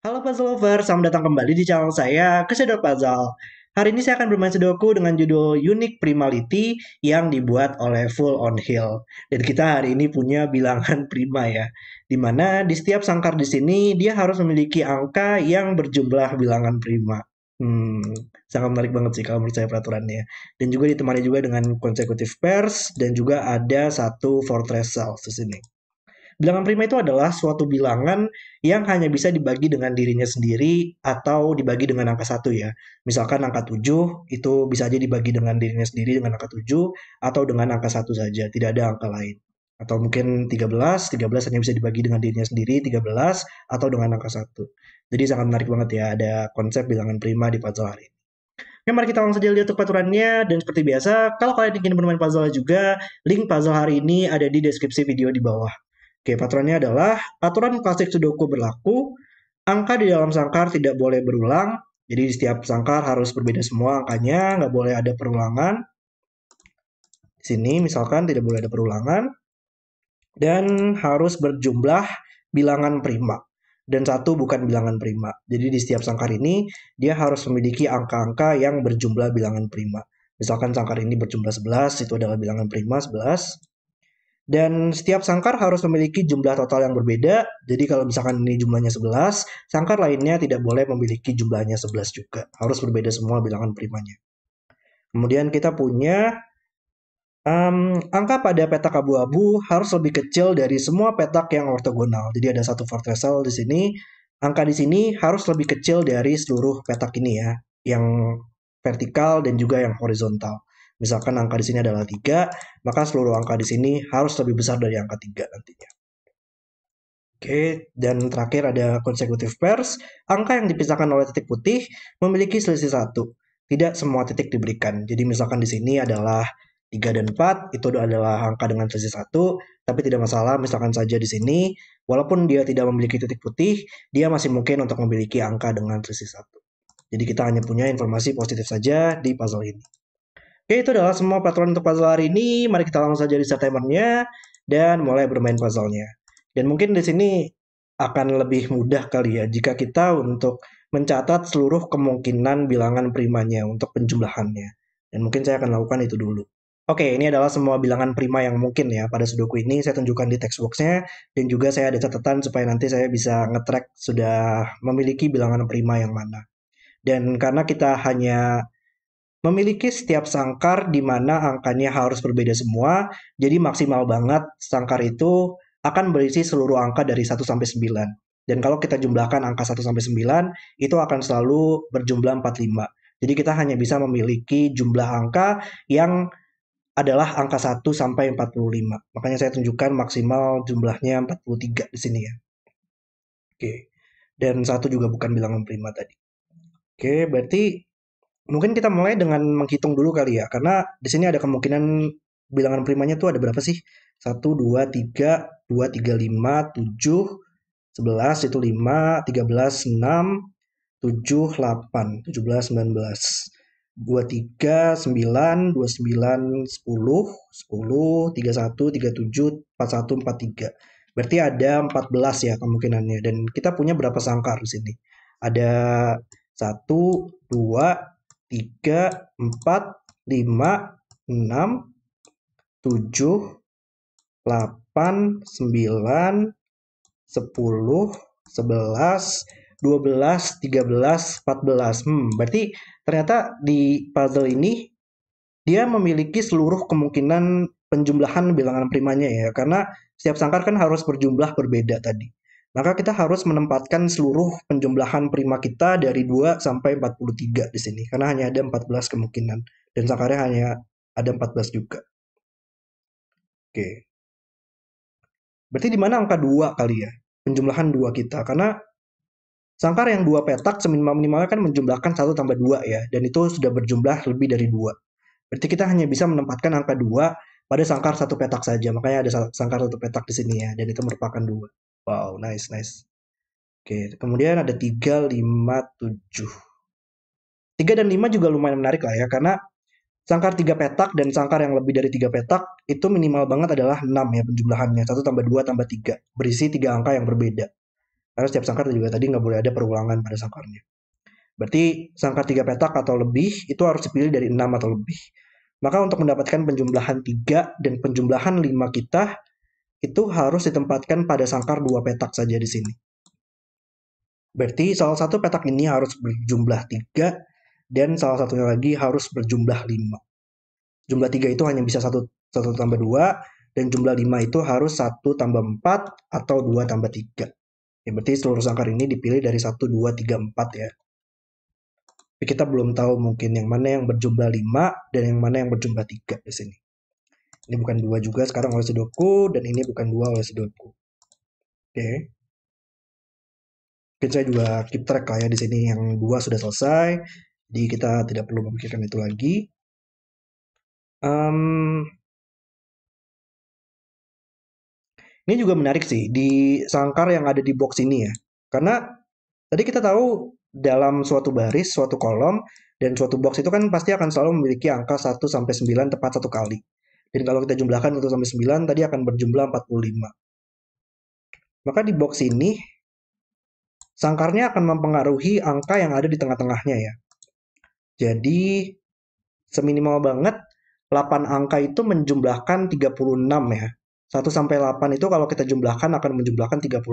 Halo Puzzle Lover, selamat datang kembali di channel saya, Kesedot Puzzle. Hari ini saya akan bermain Sudoku dengan judul Unique Primality yang dibuat oleh Full on Hill. Dan kita hari ini punya bilangan prima ya, dimana di setiap sangkar di sini dia harus memiliki angka yang berjumlah bilangan prima. Hmm, sangat menarik banget sih kalau menurut saya peraturannya. Dan juga ditemani juga dengan consecutive pairs dan juga ada satu fortress cells di sini. Bilangan prima itu adalah suatu bilangan yang hanya bisa dibagi dengan dirinya sendiri atau dibagi dengan angka satu ya. Misalkan angka 7 itu bisa aja dibagi dengan dirinya sendiri dengan angka 7 atau dengan angka satu saja, tidak ada angka lain. Atau mungkin 13, 13 hanya bisa dibagi dengan dirinya sendiri, 13 atau dengan angka satu. Jadi sangat menarik banget ya ada konsep bilangan prima di puzzle hari ini. Oke, mari kita langsung saja lihat untuk peraturannya. Dan seperti biasa, kalau kalian ingin bermain puzzle juga, link puzzle hari ini ada di deskripsi video di bawah. Oke, peraturannya adalah aturan klasik Sudoku berlaku, angka di dalam sangkar tidak boleh berulang, jadi di setiap sangkar harus berbeda semua angkanya, nggak boleh ada perulangan. Di sini misalkan tidak boleh ada perulangan, dan harus berjumlah bilangan prima. Dan satu bukan bilangan prima. Jadi di setiap sangkar ini, dia harus memiliki angka-angka yang berjumlah bilangan prima. Misalkan sangkar ini berjumlah 11, itu adalah bilangan prima 11. Dan setiap sangkar harus memiliki jumlah total yang berbeda. Jadi kalau misalkan ini jumlahnya 11, sangkar lainnya tidak boleh memiliki jumlahnya 11 juga. Harus berbeda semua bilangan primanya. Kemudian kita punya angka pada petak abu-abu harus lebih kecil dari semua petak yang ortogonal. Jadi ada satu fortress cell di sini. Angka di sini harus lebih kecil dari seluruh petak ini ya, yang vertikal dan juga yang horizontal. Misalkan angka di sini adalah 3, maka seluruh angka di sini harus lebih besar dari angka 3 nantinya. Oke, dan terakhir ada consecutive pairs. Angka yang dipisahkan oleh titik putih memiliki selisih satu. Tidak semua titik diberikan. Jadi misalkan di sini adalah 3 dan 4, itu adalah angka dengan selisih satu, tapi tidak masalah, misalkan saja di sini, walaupun dia tidak memiliki titik putih, dia masih mungkin untuk memiliki angka dengan selisih satu. Jadi kita hanya punya informasi positif saja di puzzle ini. Oke, itu adalah semua peraturan untuk puzzle hari ini. Mari kita langsung saja di start timernya dan mulai bermain puzzle-nya. Dan mungkin di sini akan lebih mudah kali ya jika kita untuk mencatat seluruh kemungkinan bilangan primanya untuk penjumlahannya. Dan mungkin saya akan lakukan itu dulu. Oke, ini adalah semua bilangan prima yang mungkin ya pada Sudoku ini. Saya tunjukkan di textbox-nya dan juga saya ada catatan supaya nanti saya bisa nge-track sudah memiliki bilangan prima yang mana. Dan karena kita hanya memiliki setiap sangkar di mana angkanya harus berbeda semua, jadi maksimal banget sangkar itu akan berisi seluruh angka dari 1 sampai 9. Dan kalau kita jumlahkan angka 1 sampai 9, itu akan selalu berjumlah 45. Jadi kita hanya bisa memiliki jumlah angka yang adalah angka 1 sampai 45. Makanya saya tunjukkan maksimal jumlahnya 43 di sini ya. Oke. Dan satu juga bukan bilangan prima tadi. Oke, berarti mungkin kita mulai dengan menghitung dulu kali ya, karena di sini ada kemungkinan bilangan primanya tuh ada berapa sih? 1, 2, 3, 2, 3, 5, 7, 11 itu 5, 13, 6, 7, 8, 17, 19, 23, 9, 29, 10, 10, 31, 37, 41, 43. Berarti ada 14 ya kemungkinannya. Dan kita punya berapa sangkar di sini? Ada 1, 2, 3, 4, 5, 6, 7, 8, 9, 10, 11, 12, 13, 14. Berarti ternyata di puzzle ini dia memiliki seluruh kemungkinan penjumlahan bilangan primanya ya, karena setiap sangkar kan harus berjumlah berbeda tadi. Maka kita harus menempatkan seluruh penjumlahan prima kita dari 2 sampai 43 di sini, karena hanya ada 14 kemungkinan, dan sangkarnya hanya ada 14 juga. Oke. Berarti di mana angka 2 kali ya? Penjumlahan 2 kita, karena sangkar yang 2 petak seminimal-minimalnya kan menjumlahkan 1 tambah 2 ya, dan itu sudah berjumlah lebih dari 2. Berarti kita hanya bisa menempatkan angka 2 pada sangkar satu petak saja. Makanya ada sangkar satu petak di sini ya, dan itu merupakan 2. Wow, nice, nice. Oke, kemudian ada 3, 5, 7. 3 dan 5 juga lumayan menarik lah ya, karena sangkar 3 petak dan sangkar yang lebih dari 3 petak itu minimal banget adalah 6 ya penjumlahannya. 1 tambah 2 tambah 3. Berisi 3 angka yang berbeda. Karena setiap sangkar juga tadi nggak boleh ada perulangan pada sangkarnya. Berarti sangkar 3 petak atau lebih itu harus dipilih dari 6 atau lebih. Maka untuk mendapatkan penjumlahan 3 dan penjumlahan 5 kita itu harus ditempatkan pada sangkar 2 petak saja di sini. Berarti salah satu petak ini harus berjumlah 3 dan salah satunya lagi harus berjumlah 5. Jumlah 3 itu hanya bisa 1 tambah 2 dan jumlah 5 itu harus 1 tambah 4 atau 2 tambah 3. Ya, berarti seluruh sangkar ini dipilih dari 1, 2, 3, 4 ya. Tapi kita belum tahu mungkin yang mana yang berjumlah 5 dan yang mana yang berjumlah 3 di sini. Ini bukan 2 juga sekarang oleh Sudoku dan ini bukan 2 oleh Sudoku. Oke. Mungkin saya juga keep track lah ya di sini yang 2 sudah selesai. Jadi kita tidak perlu memikirkan itu lagi. Ini juga menarik sih di sangkar yang ada di box ini ya. Karena tadi kita tahu dalam suatu baris, suatu kolom, dan suatu box itu kan pasti akan selalu memiliki angka 1 sampai 9 tepat satu kali. Dan kalau kita jumlahkan 1 sampai 9 tadi akan berjumlah 45. Maka di box ini sangkarnya akan mempengaruhi angka yang ada di tengah-tengahnya ya. Jadi seminimal banget 8 angka itu menjumlahkan 36 ya. 1 sampai 8 itu kalau kita jumlahkan akan menjumlahkan 36.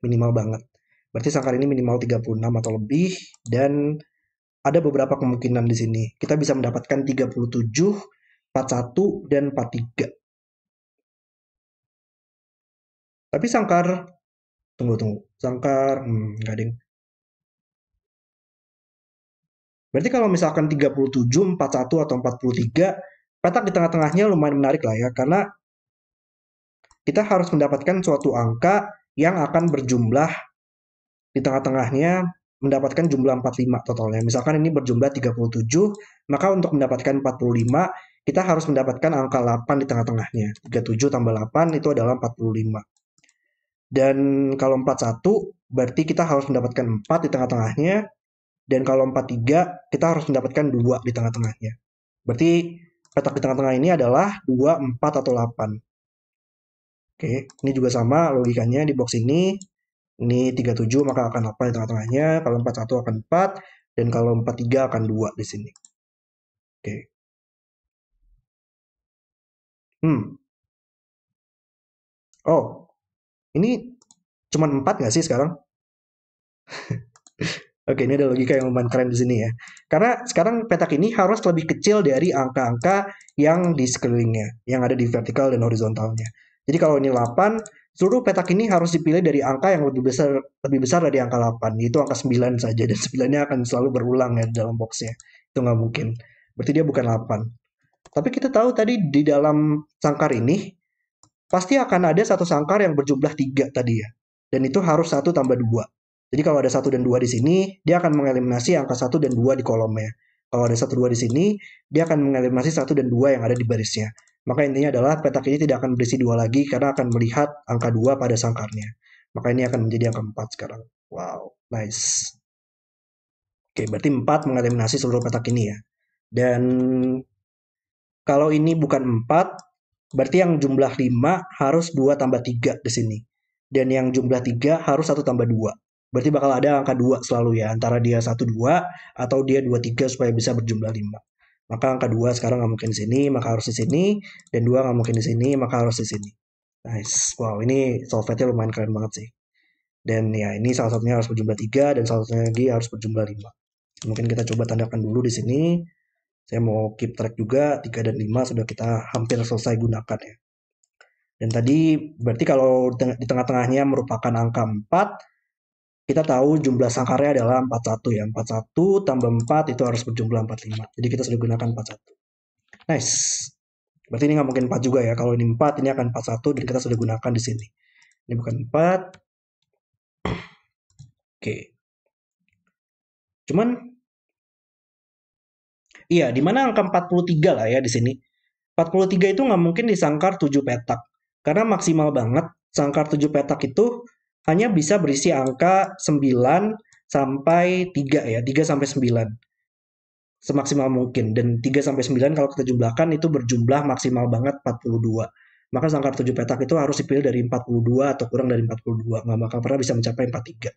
Minimal banget. Berarti sangkar ini minimal 36 atau lebih dan ada beberapa kemungkinan di sini. Kita bisa mendapatkan 37, 41 dan 43. Tapi sangkar tunggu. Sangkar enggak ding. Berarti kalau misalkan 37, 41 atau 43, petak di tengah-tengahnya lumayan menarik lah ya karena kita harus mendapatkan suatu angka yang akan berjumlah di tengah-tengahnya mendapatkan jumlah 45 totalnya. Misalkan ini berjumlah 37, maka untuk mendapatkan 45, kita harus mendapatkan angka 8 di tengah-tengahnya. 37 tambah 8 itu adalah 45. Dan kalau 41, berarti kita harus mendapatkan 4 di tengah-tengahnya. Dan kalau 43, kita harus mendapatkan 2 di tengah-tengahnya. Berarti petak di tengah-tengah ini adalah 2, 4, atau 8. Oke, ini juga sama logikanya di box ini. Ini 37 maka akan 8 di tengah-tengahnya, kalau 41 akan 4, dan kalau 43 akan 2 di sini. Oke. Oh, ini cuma 4 nggak sih sekarang? Oke, ini ada logika yang lumayan keren di sini ya. Karena sekarang petak ini harus lebih kecil dari angka-angka yang di sekelilingnya, yang ada di vertikal dan horizontalnya. Jadi kalau ini 8, seluruh petak ini harus dipilih dari angka yang lebih besar dari angka 8, yaitu angka 9 saja, dan 9-nya akan selalu berulang ya dalam boxnya. Itu nggak mungkin. Berarti dia bukan 8. Tapi kita tahu tadi di dalam sangkar ini, pasti akan ada satu sangkar yang berjumlah 3 tadi ya. Dan itu harus 1 tambah 2. Jadi kalau ada 1 dan 2 di sini, dia akan mengeliminasi angka 1 dan 2 di kolomnya. Kalau ada 1, 2 di sini, dia akan mengeliminasi 1 dan 2 yang ada di barisnya. Maka intinya adalah petak ini tidak akan berisi 2 lagi karena akan melihat angka 2 pada sangkarnya. Maka ini akan menjadi angka 4 sekarang. Wow, nice. Oke, berarti 4 mengeliminasi seluruh petak ini ya. Dan kalau ini bukan 4, berarti yang jumlah 5 harus 2 tambah 3 di sini. Dan yang jumlah 3 harus 1 tambah 2. Berarti bakal ada angka 2 selalu ya. Antara dia 1, 2 atau dia 2, 3 supaya bisa berjumlah 5. Maka angka 2 sekarang nggak mungkin di sini, maka harus di sini. Dan 2 nggak mungkin di sini, maka harus di sini. Nice. Wow, ini solvednya lumayan keren banget sih. Dan ya ini salah satunya harus berjumlah 3 dan salah satunya lagi harus berjumlah 5. Mungkin kita coba tandakan dulu di sini. Saya mau keep track juga, 3 dan 5 sudah kita hampir selesai gunakan ya. Dan tadi berarti kalau di tengah-tengahnya merupakan angka 4, kita tahu jumlah sangkarnya adalah 41 ya. 41 tambah 4 itu harus berjumlah 45. Jadi kita sudah gunakan 41. Nice. Berarti ini nggak mungkin 4 juga ya. Kalau ini 4, ini akan 41 dan kita sudah gunakan di sini. Ini bukan 4. Oke. Cuman iya, di mana angka 43 lah ya di sini. 43 itu nggak mungkin di sangkar 7 petak. Karena maksimal banget sangkar 7 petak itu hanya bisa berisi angka 9 sampai 3 ya, 3 sampai 9. Semaksimal mungkin. Dan 3 sampai 9 kalau kita jumlahkan itu berjumlah maksimal banget 42. maka sangkar 7 petak itu harus dipilih dari 42 atau kurang dari 42. Nggak bakal pernah bisa mencapai 43.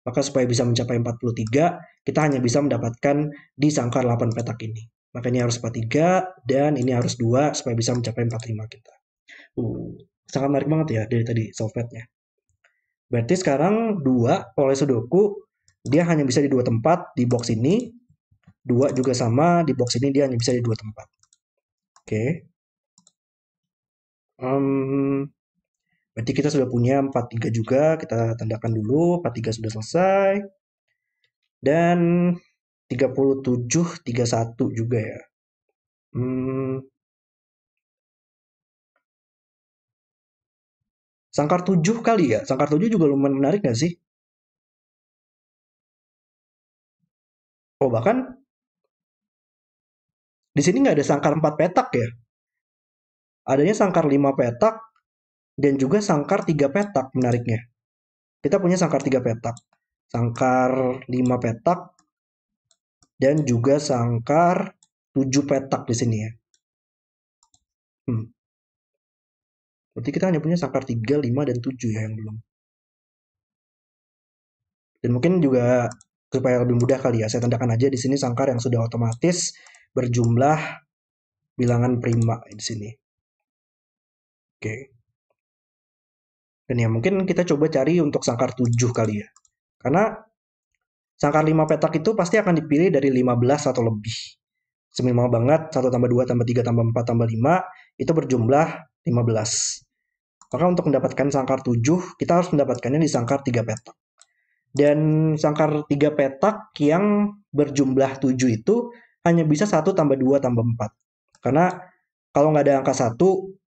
Maka supaya bisa mencapai 43, kita hanya bisa mendapatkan di sangkar 8 petak ini. Maka ini harus 43 dan ini harus 2 supaya bisa mencapai 45 kita. Sangat menarik banget ya dari tadi solvednya. Berarti sekarang 2 oleh Sudoku, dia hanya bisa di 2 tempat di box ini. 2 juga sama, di box ini dia hanya bisa di 2 tempat. Oke. Berarti kita sudah punya 43 juga, kita tandakan dulu, 43 sudah selesai. Dan 37, 31 juga ya. Sangkar 7 kali ya, sangkar 7 juga lumayan menarik nggak sih? Oh bahkan di sini nggak ada sangkar 4 petak ya. Adanya sangkar 5 petak dan juga sangkar 3 petak menariknya. Kita punya sangkar 3 petak, sangkar 5 petak, dan juga sangkar 7 petak di sini ya. Berarti kita hanya punya sangkar 3, 5, dan 7 ya yang belum. Dan mungkin juga supaya lebih mudah kali ya, saya tandakan aja di sini sangkar yang sudah otomatis berjumlah bilangan prima di sini. Oke. Dan ya mungkin kita coba cari untuk sangkar 7 kali ya. Karena sangkar 5 petak itu pasti akan dipilih dari 15 atau lebih. Seminimal banget 1 tambah 2 tambah 3 tambah 4 tambah 5 itu berjumlah 15. Maka untuk mendapatkan sangkar 7, kita harus mendapatkannya di sangkar 3 petak. Dan sangkar 3 petak yang berjumlah 7 itu hanya bisa 1 tambah 2 tambah 4. Karena kalau nggak ada angka 1,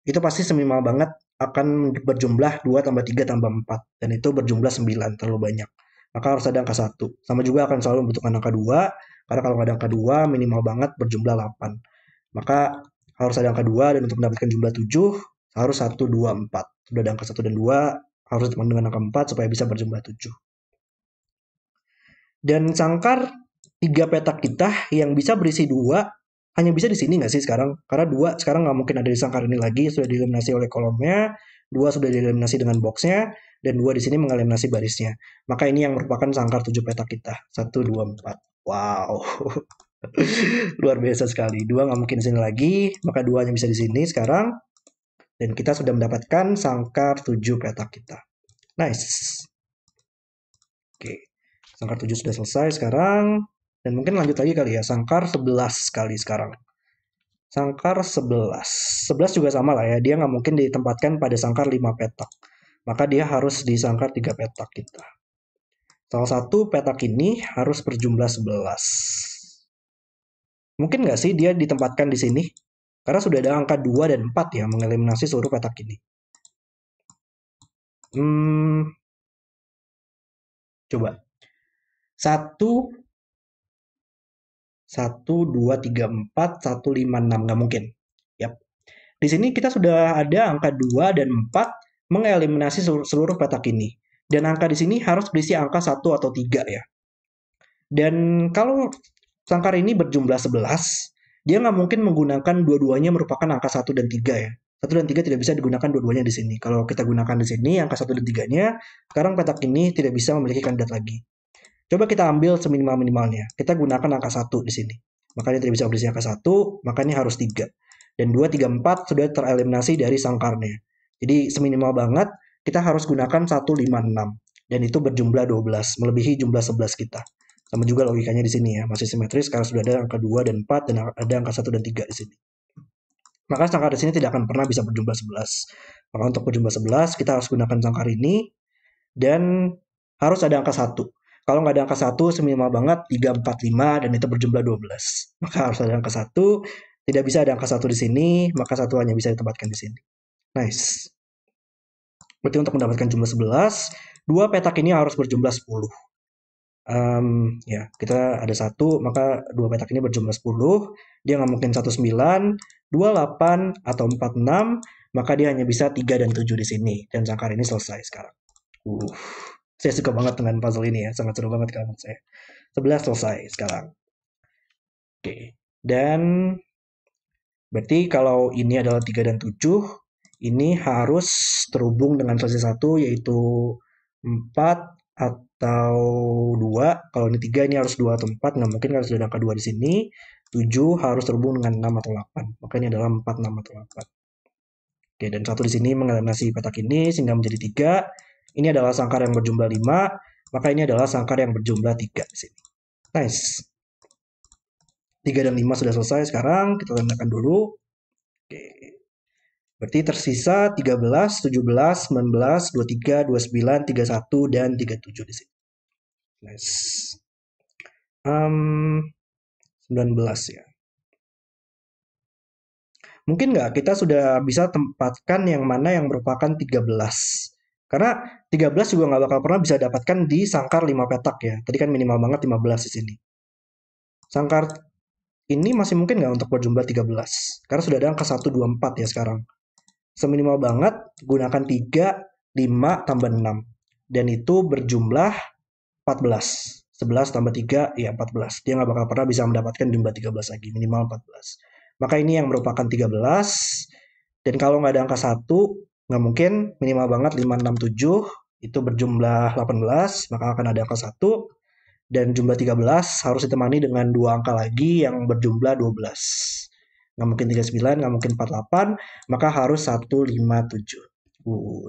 itu pasti seminimal banget akan berjumlah 2 tambah 3 tambah 4. Dan itu berjumlah 9, terlalu banyak. Maka harus ada angka 1. Sama juga akan selalu membutuhkan angka 2, karena kalau nggak ada angka 2, minimal banget berjumlah 8. Maka harus ada angka 2, dan untuk mendapatkan jumlah 7, harus 1, 2, 4. Sudah ada angka 1 dan 2, harus ditambah dengan angka 4 supaya bisa berjumlah 7. Dan sangkar 3 petak kita yang bisa berisi 2 hanya bisa di sini nggak sih sekarang? Karena 2 sekarang nggak mungkin ada di sangkar ini lagi, sudah dieliminasi oleh kolomnya, 2 sudah dieliminasi dengan boxnya, dan 2 di sini mengeliminasi barisnya. Maka ini yang merupakan sangkar 7 petak kita. 1, 2, 4. Wow. Luar biasa sekali. 2 nggak mungkin di sini lagi, maka 2 hanya bisa di sini sekarang. Dan kita sudah mendapatkan sangkar 7 petak kita. Nice. Oke. Sangkar 7 sudah selesai sekarang. Dan mungkin lanjut lagi kali ya. Sangkar 11 kali sekarang. Sangkar 11. 11 juga sama lah ya. Dia nggak mungkin ditempatkan pada sangkar 5 petak. Maka dia harus di sangkar 3 petak kita. Salah satu petak ini harus berjumlah 11. Mungkin nggak sih dia ditempatkan di sini? Karena sudah ada angka 2 dan 4 ya mengeliminasi seluruh petak ini. Coba. 1, 2, 3, 4, 1, 5, 6. Nggak mungkin. Yap. Di sini kita sudah ada angka 2 dan 4 mengeliminasi seluruh petak ini. Dan angka di sini harus berisi angka 1 atau 3 ya. Dan kalau sangkar ini berjumlah 11, dia nggak mungkin menggunakan dua-duanya merupakan angka 1 dan 3 ya. 1 dan 3 tidak bisa digunakan dua-duanya di sini. Kalau kita gunakan di sini angka 1 dan 3-nya, sekarang petak ini tidak bisa memiliki kandidat lagi. Coba kita ambil seminimal-minimalnya. Kita gunakan angka 1 di sini. Makanya tidak bisa berisi angka 1, makanya harus 3. Dan 2, 3, 4 sudah tereliminasi dari sangkarnya. Jadi seminimal banget, kita harus gunakan 1, 5, 6. Dan itu berjumlah 12, melebihi jumlah 11 kita. Sama juga logikanya di sini ya, masih simetris karena sudah ada angka 2 dan 4 dan ada angka 1 dan 3 di sini. Maka sangkar di sini tidak akan pernah bisa berjumlah 11. Maka untuk berjumlah 11, kita harus gunakan sangkar ini dan harus ada angka 1. Kalau nggak ada angka 1, seminimal banget 3, 4, 5 dan itu berjumlah 12. Maka harus ada angka 1. Tidak bisa ada angka 1 di sini, maka 1 hanya bisa ditempatkan di sini. Nice. Berarti untuk mendapatkan jumlah 11, 2 petak ini harus berjumlah 10. Ya, kita ada 1, maka 2 petak ini berjumlah 10. Dia nggak mungkin 19, 28, atau 46, maka dia hanya bisa 3 dan 7 di sini. Dan sangkar ini selesai sekarang. Saya suka banget dengan puzzle ini ya, sangat seru banget kalau menurut saya. 11 selesai sekarang. Oke, dan berarti kalau ini adalah 3 dan 7, ini harus terhubung dengan selisih 1 yaitu 4 atau 2. Kalau ini 3 ini harus 2 atau 4. Nggak mungkin kalau sudah ada angka 2 di sini. 7 harus terhubung dengan 6 atau 8. Maka ini adalah 4, 6 atau 8. Oke, dan 1 di sini mengeliminasi petak ini sehingga menjadi 3. Ini adalah sangkar yang berjumlah 5. Maka ini adalah sangkar yang berjumlah 3 di sini. Nice. 3 dan 5 sudah selesai. Sekarang kita tandakan dulu. Oke. Berarti tersisa 13, 17, 19, 23, 29, 31, dan 37 di sini. Nice. 19 ya. Mungkin nggak kita sudah bisa tempatkan yang mana yang merupakan 13. Karena 13 juga nggak bakal pernah bisa dapatkan di sangkar 5 petak ya. Tadi kan minimal banget 15 di sini. Sangkar ini masih mungkin nggak untuk berjumlah 13? Karena sudah ada angka 1, 2, 4 ya sekarang. Seminimal banget gunakan 3, 5 tambah 6. Dan itu berjumlah 14. 11 tambah 3 ya 14. Dia nggak bakal pernah bisa mendapatkan jumlah 13 lagi, minimal 14. Maka ini yang merupakan 13. Dan kalau nggak ada angka 1, nggak mungkin, minimal banget 5, 6, 7. Itu berjumlah 18, maka akan ada angka 1. Dan jumlah 13 harus ditemani dengan 2 angka lagi yang berjumlah 12. Nggak mungkin 39, nggak mungkin 48, maka harus 157.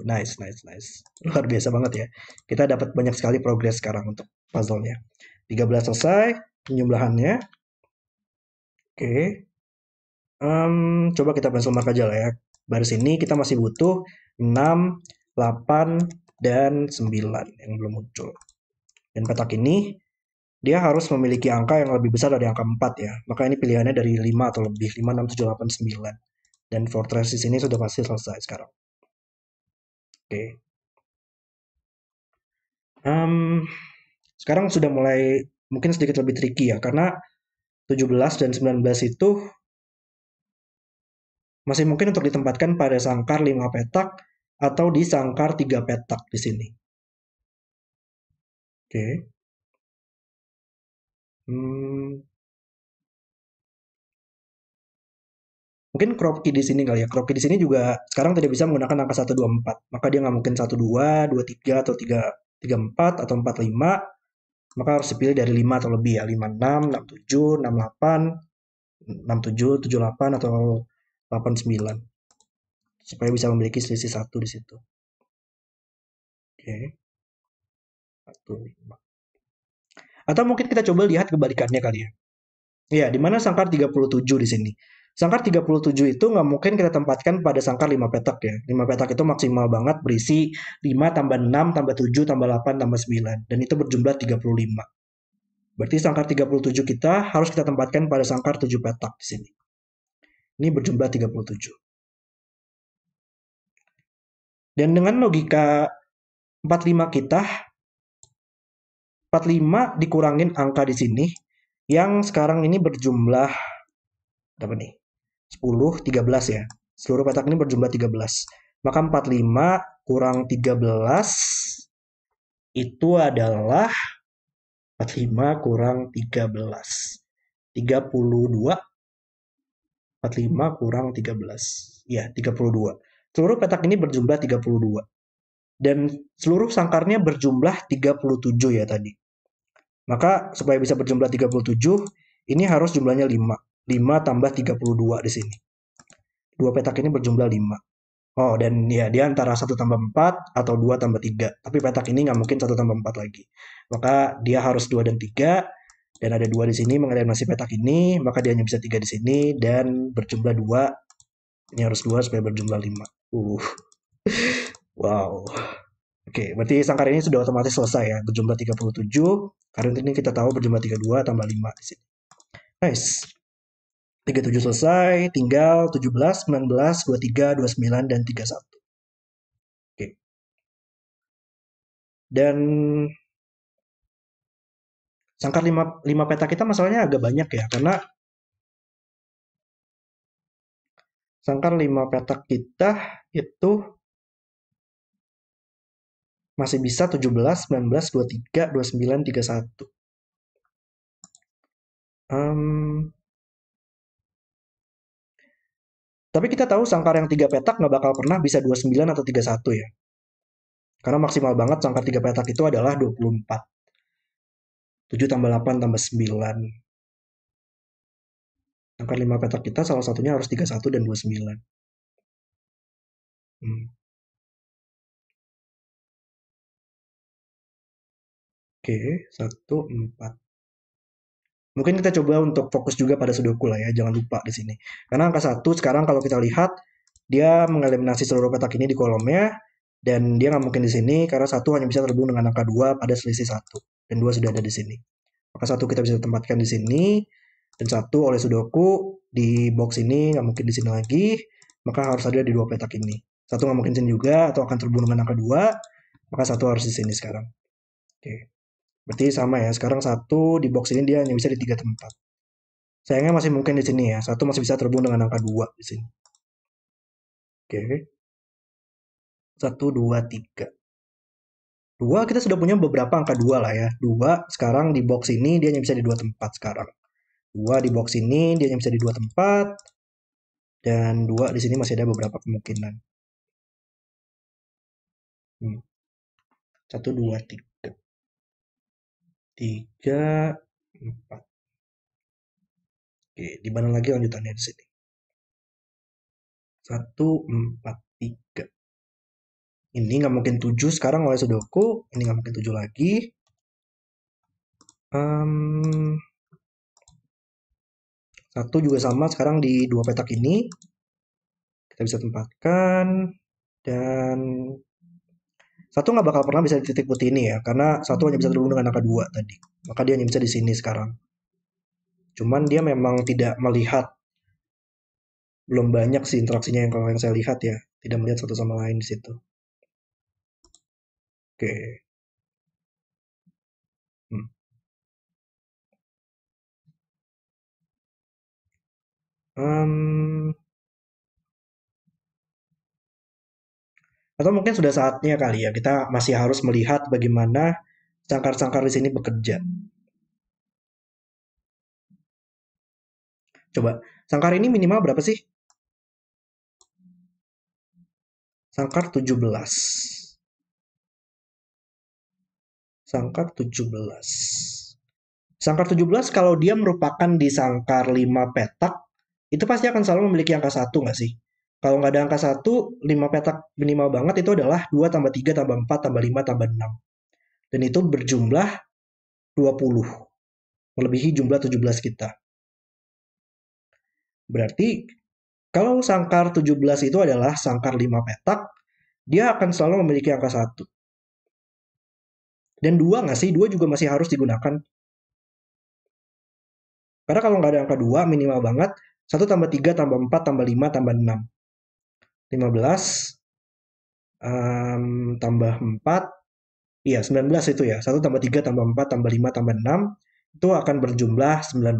Nice, nice, nice. Luar biasa banget ya. Kita dapat banyak sekali progres sekarang untuk puzzle-nya. 13 selesai penjumlahannya. Oke. Coba kita pencil mark aja lah ya. Baris ini kita masih butuh 6, 8, dan 9 yang belum muncul. Dan petak ini dia harus memiliki angka yang lebih besar dari angka 4 ya. Maka ini pilihannya dari 5 atau lebih. 5, 6, 7, 8, 9. Dan fortress di sini sudah pasti selesai sekarang. Oke. Sekarang sudah mulai mungkin sedikit lebih tricky ya. Karena 17 dan 19 itu masih mungkin untuk ditempatkan pada sangkar 5 petak atau di sangkar 3 petak di sini. Oke. Mungkin crop key di sini kali ya. Crop key di sini juga sekarang tidak bisa menggunakan angka 1, 2, 4. Maka dia nggak mungkin 1, 2, 2, 3, atau 3, 3, 4, atau 4, 5. Maka harus dipilih dari 5 atau lebih ya. 5, 6, 6, 7, 6, 8, 6, 7, 7, 8, atau 8, 9. Supaya bisa memiliki selisih 1 di situ. Oke. 1, 5. Atau mungkin kita coba lihat kebalikannya kali ya. Iya, di mana sangkar 37 di sini. Sangkar 37 itu nggak mungkin kita tempatkan pada sangkar 5 petak ya. 5 petak itu maksimal banget berisi 5 tambah 6 tambah 7 tambah 8 tambah 9. Dan itu berjumlah 35. Berarti sangkar 37 kita harus kita tempatkan pada sangkar 7 petak di sini. Ini berjumlah 37. Dan dengan logika 45 kita, 45 dikurangin angka di sini, yang sekarang ini berjumlah berapa nih? 10, 13 ya. Seluruh petak ini berjumlah 13. Maka 45 kurang 13 itu adalah 45 kurang 13. 32. 45 kurang 13. Ya, 32. Seluruh petak ini berjumlah 32. Dan seluruh sangkarnya berjumlah 37 ya tadi. Maka supaya bisa berjumlah 37, ini harus jumlahnya 5. 5 tambah 32 di sini. Dua petak ini berjumlah 5. Oh, dan ya dia antara 1 tambah 4 atau 2 tambah 3. Tapi petak ini nggak mungkin 1 tambah 4 lagi. Maka dia harus 2 dan 3. Dan ada 2 di sini mengeliminasi petak ini. Maka dia hanya bisa 3 di sini. Dan berjumlah 2. Ini harus 2 supaya berjumlah 5. Wow. Oke, berarti sangkar ini sudah otomatis selesai ya. Berjumlah 37. Karena ini kita tahu berjumlah 32 tambah 5 di sini. Nice. 37 selesai, tinggal 17, 19, 23, 29, dan 31. Oke. Dan sangkar 5 peta kita masalahnya agak banyak ya, karena sangkar 5 petak kita itu masih bisa 17, 19, 23, 29, 31. Tapi kita tahu sangkar yang 3 petak nggak bakal pernah bisa 29 atau 31 ya. Karena maksimal banget sangkar 3 petak itu adalah 24. 7 tambah 8 tambah 9. Sangkar 5 petak kita salah satunya harus 31 dan 29. Hmm. Oke, 1, 4. Mungkin kita coba untuk fokus juga pada sudoku lah ya, jangan lupa di sini. Karena angka 1 sekarang kalau kita lihat, dia mengeliminasi seluruh petak ini di kolomnya, dan dia nggak mungkin di sini, karena 1 hanya bisa terhubung dengan angka 2 pada selisih 1. Dan 2 sudah ada di sini. Maka 1 kita bisa tempatkan di sini, dan 1 oleh sudoku di box ini nggak mungkin di sini lagi, maka harus ada di 2 petak ini. 1 nggak mungkin di sini juga, atau akan terhubung dengan angka 2, maka 1 harus di sini sekarang. Oke. Berarti sama ya, sekarang 1 di box ini dia hanya bisa di 3 tempat. Sayangnya masih mungkin di sini ya, 1 masih bisa terhubung dengan angka 2 di sini. Oke, 1, 2, 3. 2 kita sudah punya beberapa angka 2 lah ya. 2 sekarang di box ini dia hanya bisa di 2 tempat sekarang. 2 di box ini dia hanya bisa di 2 tempat. Dan 2 di sini masih ada beberapa kemungkinan. 1, 2, 3. 3, 4. Oke, di mana lagi lanjutannya di sini? 1, 4, 3. Ini nggak mungkin 7 sekarang oleh sudoku. Ini nggak mungkin 7 lagi. 1 juga sama sekarang di 2 petak ini. Kita bisa tempatkan. Dan 1 nggak bakal pernah bisa di titik putih ini ya. Karena 1 hanya bisa terhubung dengan angka 2 tadi. Maka dia hanya bisa di sini sekarang. Cuman dia memang tidak melihat. Belum banyak sih interaksinya yang kalau yang saya lihat ya. Tidak melihat satu sama lain di situ. Oke. Hmm. Atau mungkin sudah saatnya kali ya kita masih harus melihat bagaimana sangkar-sangkar di sini bekerja. Coba, sangkar ini minimal berapa sih? Sangkar 17. Sangkar 17. Sangkar 17 kalau dia merupakan di sangkar 5 petak, itu pasti akan selalu memiliki angka 1 nggak sih? Kalau nggak ada angka 1, 5 petak minimal banget itu adalah 2 tambah 3 tambah 4 tambah 5 tambah 6. Dan itu berjumlah 20. Melebihi jumlah 17 kita. Berarti kalau sangkar 17 itu adalah sangkar 5 petak, dia akan selalu memiliki angka 1. Dan 2 nggak sih? 2 juga masih harus digunakan. Karena kalau nggak ada angka 2, minimal banget, 1 tambah 3 tambah 4 tambah 5 tambah 6. 15 tambah 4, iya 19 itu ya. 1 tambah 3 tambah 4 tambah 5 tambah 6, itu akan berjumlah 19.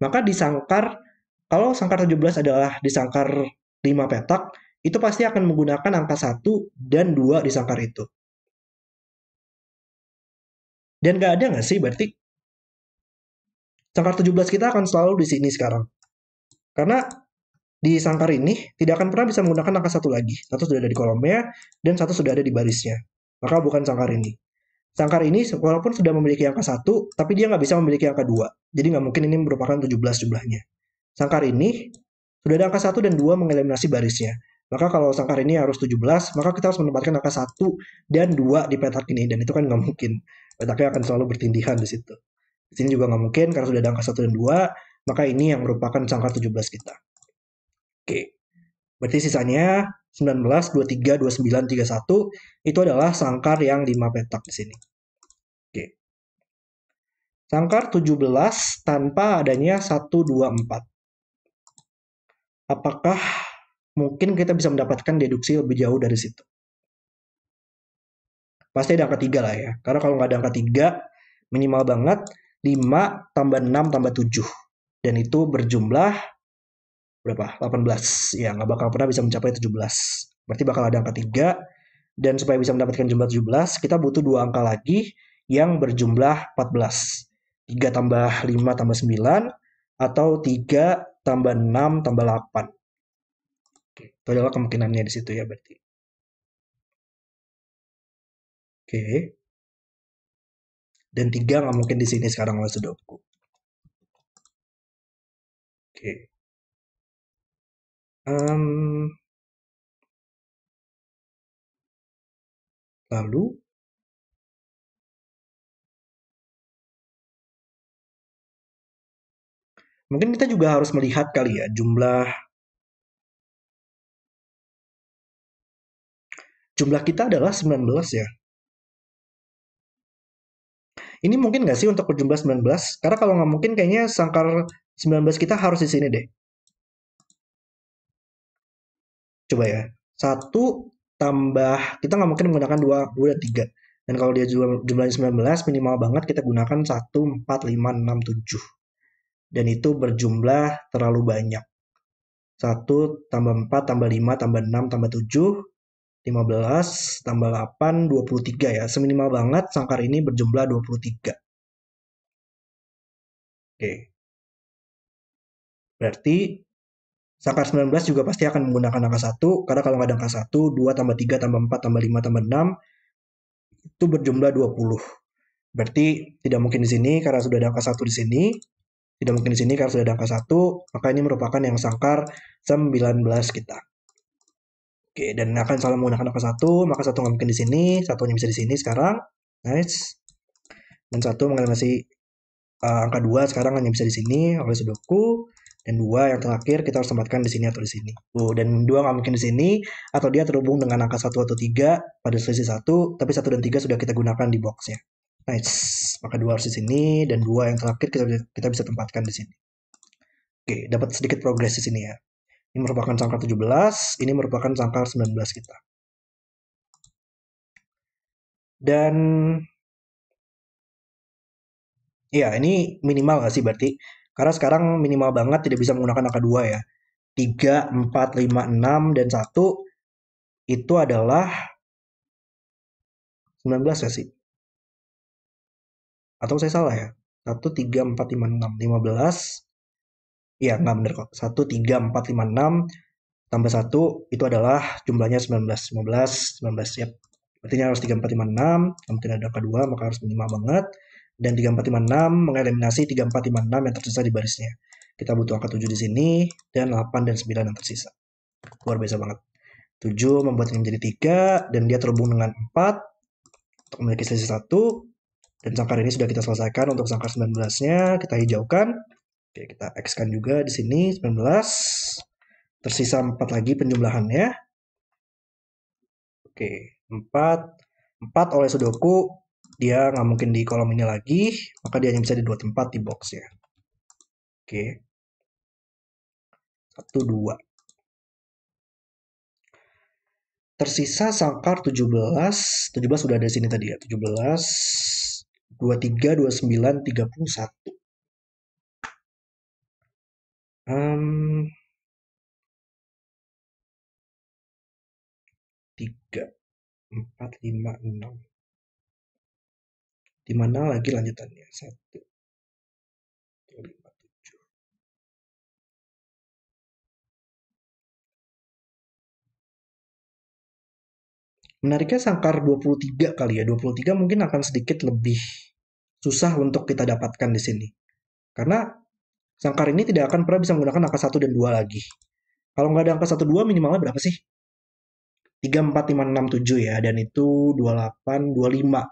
Maka di sangkar, kalau sangkar 17 adalah di sangkar 5 petak, itu pasti akan menggunakan angka 1 dan 2 di sangkar itu. Dan nggak ada nggak sih berarti sangkar 17 kita akan selalu di sini sekarang. Karena di sangkar ini tidak akan pernah bisa menggunakan angka 1 lagi. 1 sudah ada di kolomnya dan 1 sudah ada di barisnya. Maka bukan sangkar ini. Sangkar ini walaupun sudah memiliki angka 1, tapi dia nggak bisa memiliki angka 2. Jadi nggak mungkin ini merupakan 17 jumlahnya. Sangkar ini sudah ada angka 1 dan 2 mengeliminasi barisnya. Maka kalau sangkar ini harus 17, maka kita harus menempatkan angka 1 dan 2 di petak ini. Dan itu kan nggak mungkin. Petaknya akan selalu bertindihan di situ. Di sini juga nggak mungkin karena sudah ada angka 1 dan 2, maka ini yang merupakan sangkar 17 kita. Oke. Berarti sisanya 19, 23, 29, 31 itu adalah sangkar yang 5 petak di sini. Oke. Sangkar 17 tanpa adanya 1, 2, 4. Apakah mungkin kita bisa mendapatkan deduksi lebih jauh dari situ? Pasti ada angka 3 lah ya. Karena kalau nggak ada angka 3, minimal banget 5 tambah 6 tambah 7. Dan itu berjumlah berapa? 18. Ya, nggak bakal pernah bisa mencapai 17. Berarti bakal ada angka 3. Dan supaya bisa mendapatkan jumlah 17, kita butuh 2 angka lagi yang berjumlah 14. 3 tambah 5 tambah 9, atau 3 tambah 6 tambah 8. Oke, itu adalah kemungkinannya di situ ya berarti. Oke, dan 3 nggak mungkin di sini sekarang oleh Sudoku. Oke. Em, lalu mungkin kita juga harus melihat kali ya jumlah kita adalah 19 ya. Ini mungkin nggak sih untuk berjumlah 19? Karena kalau nggak mungkin kayaknya sangkar 19 kita harus di sini deh. Coba ya. Satu tambah, kita nggak mungkin menggunakan 2 dan 3. Dan kalau dia jumlahnya 19, minimal banget kita gunakan 1, 4, 5, 6, 7. Dan itu berjumlah terlalu banyak. 1 tambah 4 tambah 5 tambah 6 tambah 7, 15 tambah 8, 23 ya. Seminimal banget sangkar ini berjumlah 23. Oke. Berarti sangkar 19 juga pasti akan menggunakan angka 1, karena kalau nggak ada angka 1, 2 tambah 3 tambah 4 tambah 5 tambah 6, itu berjumlah 20. Berarti tidak mungkin di sini karena sudah ada angka 1 di sini, tidak mungkin di sini karena sudah ada angka 1, maka ini merupakan yang sangkar 19 kita. Oke, dan akan selalu menggunakan angka 1, maka 1 nggak mungkin di sini, satunya bisa di sini sekarang. Nice. Dan 1 mengalami angka 2 sekarang hanya bisa di sini oleh Sudoku. Dan 2 yang terakhir kita harus tempatkan di sini atau di sini. Dan 2 nggak mungkin di sini, atau dia terhubung dengan angka 1 atau 3 pada selisih 1, tapi 1 dan 3 sudah kita gunakan di boxnya. Nice. Maka 2 harus di sini, dan 2 yang terakhir kita bisa tempatkan di sini. Oke, dapat sedikit progres di sini ya. Ini merupakan sangkar 17, ini merupakan sangkar 19 kita. Dan ya, ini minimal nggak sih berarti? Karena sekarang minimal banget tidak bisa menggunakan angka 2 ya. 3, 4, 5, 6, dan 1 itu adalah 19 ya sih? Atau saya salah ya? 1, 3, 4, 5, 6, 15. Iya, nggak bener kok. 1, 3, 4, 5, 6 tambah 1 itu adalah jumlahnya 19. 19, 19, siap. Berarti ini harus 3, 4, 5, 6. Mungkin ada angka 2, maka harus minimal banget. Dan 3, 4, 5, 6 mengeliminasi 3, 4, 5, 6 yang tersisa di barisnya. Kita butuh angka 7 di sini, dan 8 dan 9 yang tersisa. Luar biasa banget. 7 membuat ini menjadi 3, dan dia terhubung dengan 4 untuk memiliki selisih 1. Dan sangkar ini sudah kita selesaikan untuk sangkar 19-nya. Kita hijaukan. Oke, kita X-kan juga di sini 19. Tersisa 4 lagi penjumlahannya. Oke, 4. 4 oleh Sudoku, dia nggak mungkin di kolom ini lagi, maka dia hanya bisa di 2 tempat di box ya. Oke. 1, 2. Tersisa sangkar 17. 17 sudah ada di sini tadi ya. 17, 23, 29, 31. 3, 4, 5, 6. Di mana lagi lanjutannya? 1, 2, 5, 7. Menariknya sangkar 23 kali ya. 23 mungkin akan sedikit lebih susah untuk kita dapatkan di sini. Karena sangkar ini tidak akan pernah bisa menggunakan angka 1 dan 2 lagi. Kalau nggak ada angka 1, 2 minimalnya berapa sih? 3, 4, 5, 6, 7 ya. Dan itu 28, 25.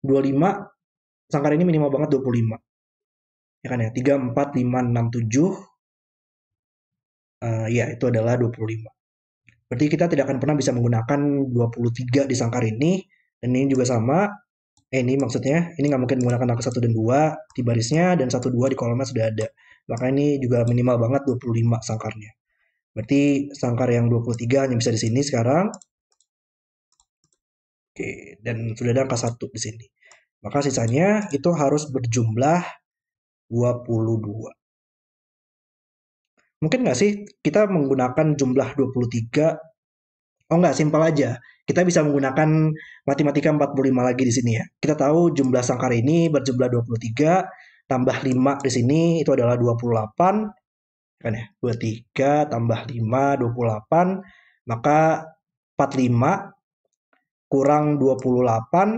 25, sangkar ini minimal banget 25. Ya kan ya? 3, 4, 5, 6, 7. Ya, itu adalah 25. Berarti kita tidak akan pernah bisa menggunakan 23 di sangkar ini. Dan ini juga sama. Ini maksudnya, ini nggak mungkin menggunakan angka 1 dan 2 di barisnya, dan 1, 2 di kolomnya sudah ada. Maka ini juga minimal banget 25 sangkarnya. Berarti sangkar yang 23 hanya bisa di sini sekarang. Oke, dan sudah ada angka 1 di sini. Maka sisanya itu harus berjumlah 22. Mungkin nggak sih kita menggunakan jumlah 23? Oh nggak, simpel aja. Kita bisa menggunakan matematika 45 lagi di sini ya. Kita tahu jumlah sangkar ini berjumlah 23, tambah 5 di sini itu adalah 28, kan ya. 23 tambah 5, 28. Maka 45 kurang 28,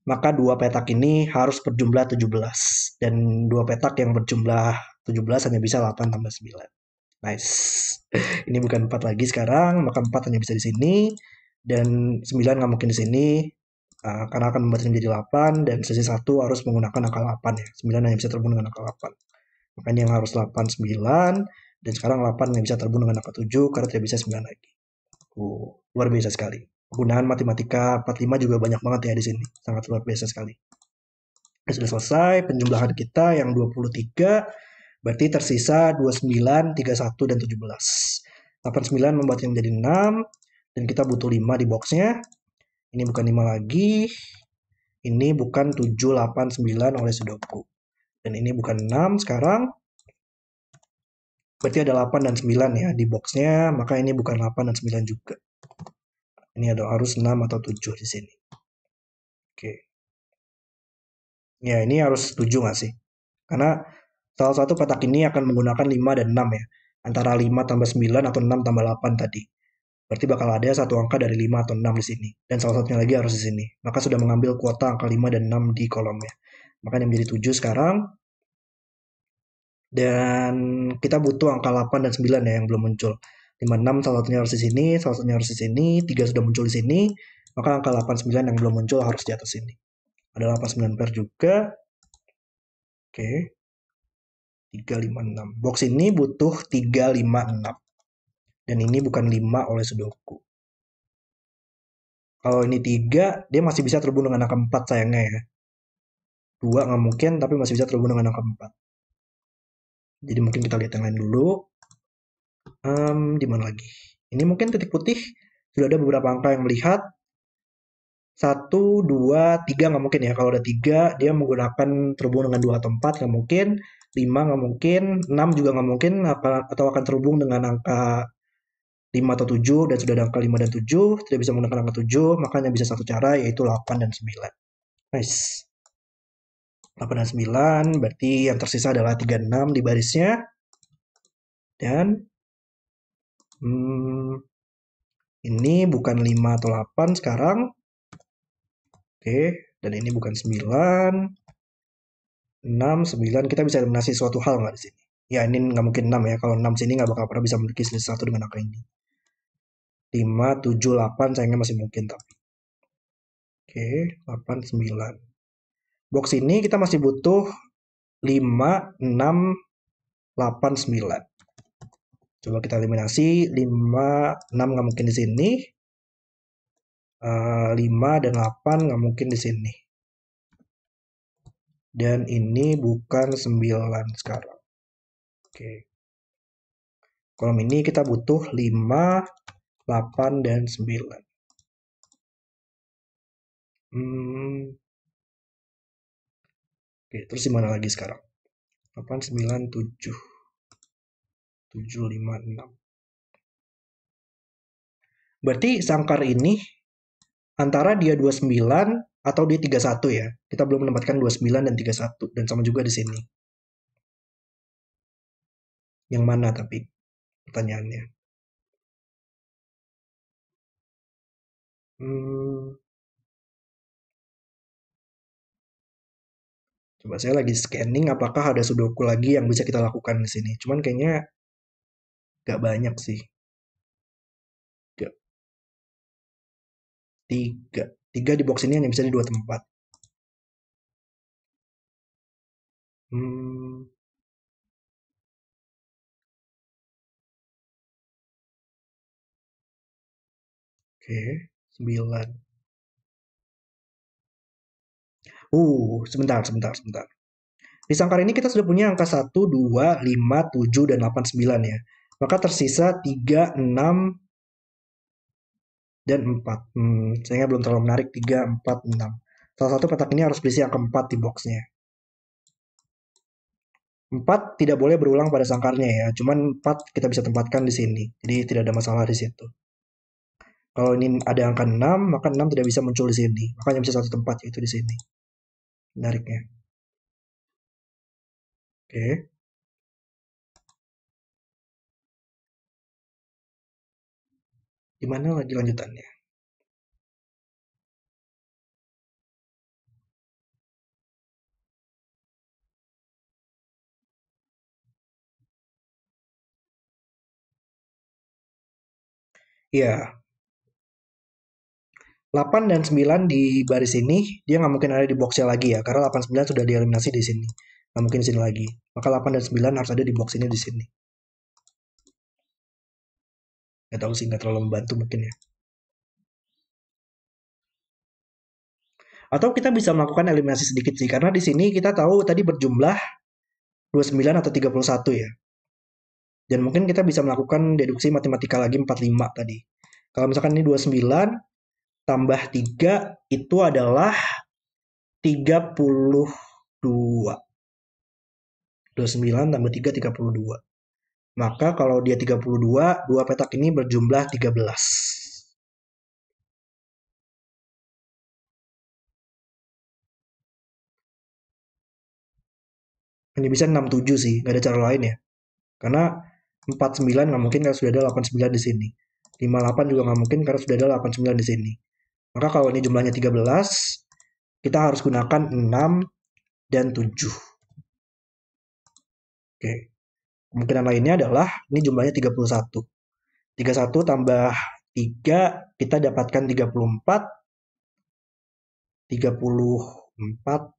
maka dua petak ini harus berjumlah 17. Dan dua petak yang berjumlah 17 hanya bisa 8 tambah 9. Nice. Ini bukan 4 lagi sekarang, maka 4 hanya bisa di sini. Dan 9 nggak mungkin di sini, karena akan membuatnya menjadi 8. Dan sisi 1 harus menggunakan angka 8 ya. 9 hanya bisa terhubung dengan angka 8. Makanya yang harus 8, 9. Dan sekarang 8 yang bisa terhubung dengan angka 7 karena tidak bisa 9 lagi. Luar biasa sekali. Penggunaan matematika 45 juga banyak banget ya di sini. Sangat luar biasa sekali. Sudah selesai penjumlahan kita yang 23, berarti tersisa 29, 31, dan 17. 89 membuat yang menjadi 6, dan kita butuh 5 di boxnya. Ini bukan 5 lagi, ini bukan 7, 8, 9 oleh Sudoku. Dan ini bukan 6 sekarang, berarti ada 8 dan 9 ya di boxnya, maka ini bukan 8 dan 9 juga. Ini ada harus 6 atau 7 di sini. Oke. Ya, ini harus setuju nggak sih? Karena salah satu petak ini akan menggunakan 5 dan 6 ya. Antara 5 tambah 9 atau 6 tambah 8 tadi. Berarti bakal ada satu angka dari 5 atau 6 di sini. Dan salah satunya lagi harus di sini. Maka sudah mengambil kuota angka 5 dan 6 di kolomnya. Maka ini menjadi 7 sekarang. Dan kita butuh angka 8 dan 9 ya yang belum muncul. 5, 6 salah satunya harus di sini, salah satunya harus di sini, 3 sudah muncul di sini. Maka angka 8, 9 yang belum muncul harus di atas sini. Ada 8, 9 pair juga. Oke. 3, 5, 6. Box ini butuh 3, 5, 6. Dan ini bukan 5 oleh Sudoku. Kalau ini 3, dia masih bisa terhubung dengan angka 4 sayangnya ya. 2 nggak mungkin, tapi masih bisa terhubung dengan angka 4. Jadi mungkin kita lihat yang lain dulu. Di mana lagi? Ini mungkin titik putih. Sudah ada beberapa angka yang melihat. 1, 2, 3 nggak mungkin ya. Kalau ada 3, dia menggunakan terhubung dengan 2 atau 4 nggak mungkin. 5 nggak mungkin. 6 juga nggak mungkin. Atau akan terhubung dengan angka 5 atau 7. Dan sudah ada angka 5 dan 7. Tidak bisa menggunakan angka 7. Makanya bisa satu cara yaitu 8 dan 9. Nice. 8 dan 9. Berarti yang tersisa adalah 3, 6 di barisnya. Dan ini bukan 5 atau 8 sekarang. Oke, dan ini bukan 9, 6, 9. Kita bisa eliminasi suatu hal nggak di sini? Ya, ini nggak mungkin 6 ya. Kalau 6 sini nggak bakal pernah bisa memiliki selisih 1 dengan angka ini. 5, 7, 8 sayangnya masih mungkin tapi. Oke, 8, 9. Box ini kita masih butuh 5, 6, 8, 9. Coba kita eliminasi. 5, 6 nggak mungkin di sini. 5 dan 8 nggak mungkin di sini. Dan ini bukan 9 sekarang. Oke. Kolom ini kita butuh 5, 8, dan 9. Oke, terus di mana lagi sekarang? 8, 9, 7. 7, 5, 6. Berarti sangkar ini antara dia 29 atau dia 31 ya. Kita belum menempatkan 29 dan 31. Dan sama juga di sini. Yang mana tapi pertanyaannya? Coba saya lagi scanning apakah ada Sudoku lagi yang bisa kita lakukan di sini. Cuman kayaknya nggak banyak sih. 3. 3 di box ini hanya bisa di 2 tempat. Oke, 9. Sebentar. Di sangkar ini kita sudah punya angka 1, 2, 5, 7, dan 8, 9 ya. Maka tersisa 3, 6, dan 4. Sayangnya belum terlalu menarik. 3, 4, 6. Salah satu petak ini harus berisi angka 4 di boxnya. 4 tidak boleh berulang pada sangkarnya ya. Cuman 4 kita bisa tempatkan di sini. Jadi tidak ada masalah di situ. Kalau ini ada angka 6, maka 6 tidak bisa muncul di sini. Makanya bisa satu tempat, yaitu di sini. Menariknya. Oke. Gimana lagi lanjutannya? Iya, 8 dan 9 di baris ini, dia nggak mungkin ada di boxnya lagi ya, karena 8 9 sudah dieliminasi di sini. Nggak mungkin di sini lagi. Maka 8 dan 9 harus ada di box ini di sini. Nggak tahu sih, nggak terlalu membantu mungkin ya. Atau kita bisa melakukan eliminasi sedikit sih, karena di sini kita tahu tadi berjumlah 29 atau 31 ya. Dan mungkin kita bisa melakukan deduksi matematika lagi 45 tadi. Kalau misalkan ini 29 tambah 3 itu adalah 32. 29 tambah 3, 32. Maka kalau dia 32, dua petak ini berjumlah 13. Hanya bisa 67 sih, nggak ada cara lain ya. Karena 49 nggak mungkin karena sudah ada 89 di sini. 58 juga nggak mungkin karena sudah ada 89 di sini. Maka kalau ini jumlahnya 13, kita harus gunakan 6 dan 7. Oke. Kemungkinan lainnya adalah ini jumlahnya 31. 31 tambah 3, kita dapatkan 34. 34,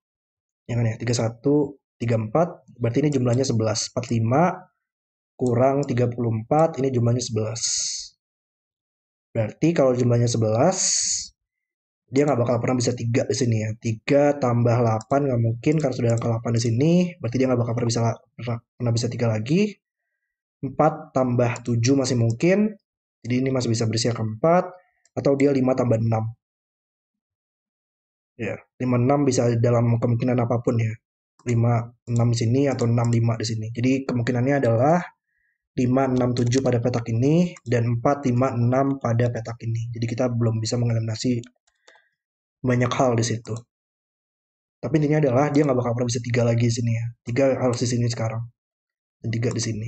jangan ya, 31, 34, berarti ini jumlahnya 11. 45 kurang 34, ini jumlahnya 11. Berarti kalau jumlahnya 11, dia nggak bakal pernah bisa 3 di sini ya. 3 tambah 8 nggak mungkin karena sudah angka 8 di sini. Berarti dia nggak bakal pernah bisa 3 lagi. 4 tambah 7 masih mungkin. Jadi ini masih bisa berisi angka 4. Atau dia 5 tambah 6. Ya, 5 6 bisa dalam kemungkinan apapun ya. 5 6 di sini atau 6 5 di sini. Jadi kemungkinannya adalah 5 6 7 pada petak ini dan 4 5 6 pada petak ini. Jadi kita belum bisa mengeliminasi banyak hal di situ. Tapi intinya adalah dia nggak bakal pernah bisa 3 lagi di sini ya. 3 harus di sini sekarang. Dan 3 di sini.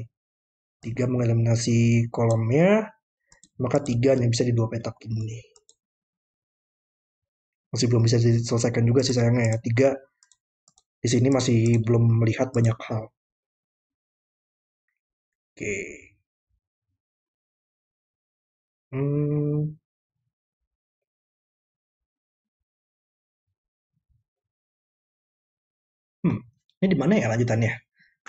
3 mengeliminasi kolomnya, maka 3 hanya bisa di dua petak ini. Masih belum bisa diselesaikan juga sih sayangnya ya. 3 di sini masih belum melihat banyak hal. Oke. Hmm, hmm. Ini di mana ya lanjutannya?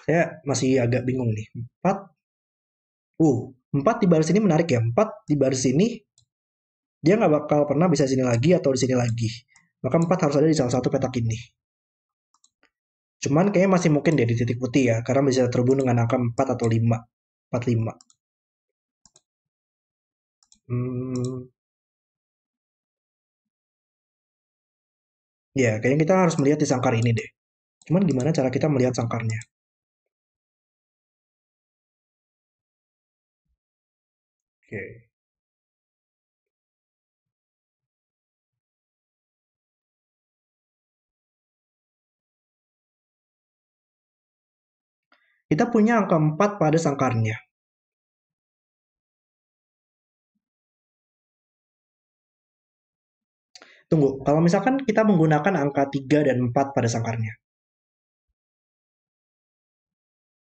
Saya masih agak bingung nih. 4. 4 di baris ini menarik ya. 4 di baris ini dia nggak bakal pernah bisa sini lagi atau di sini lagi. Maka 4 harus ada di salah satu petak ini. Cuman kayaknya masih mungkin deh di titik putih ya, karena bisa terhubung dengan angka 4 atau 5. 45. Hmm, ya, kayaknya kita harus melihat di sangkar ini deh. Cuman gimana cara kita melihat sangkarnya? Oke. Kita punya angka 4 pada sangkarnya. Tunggu, kalau misalkan kita menggunakan angka 3 dan 4 pada sangkarnya.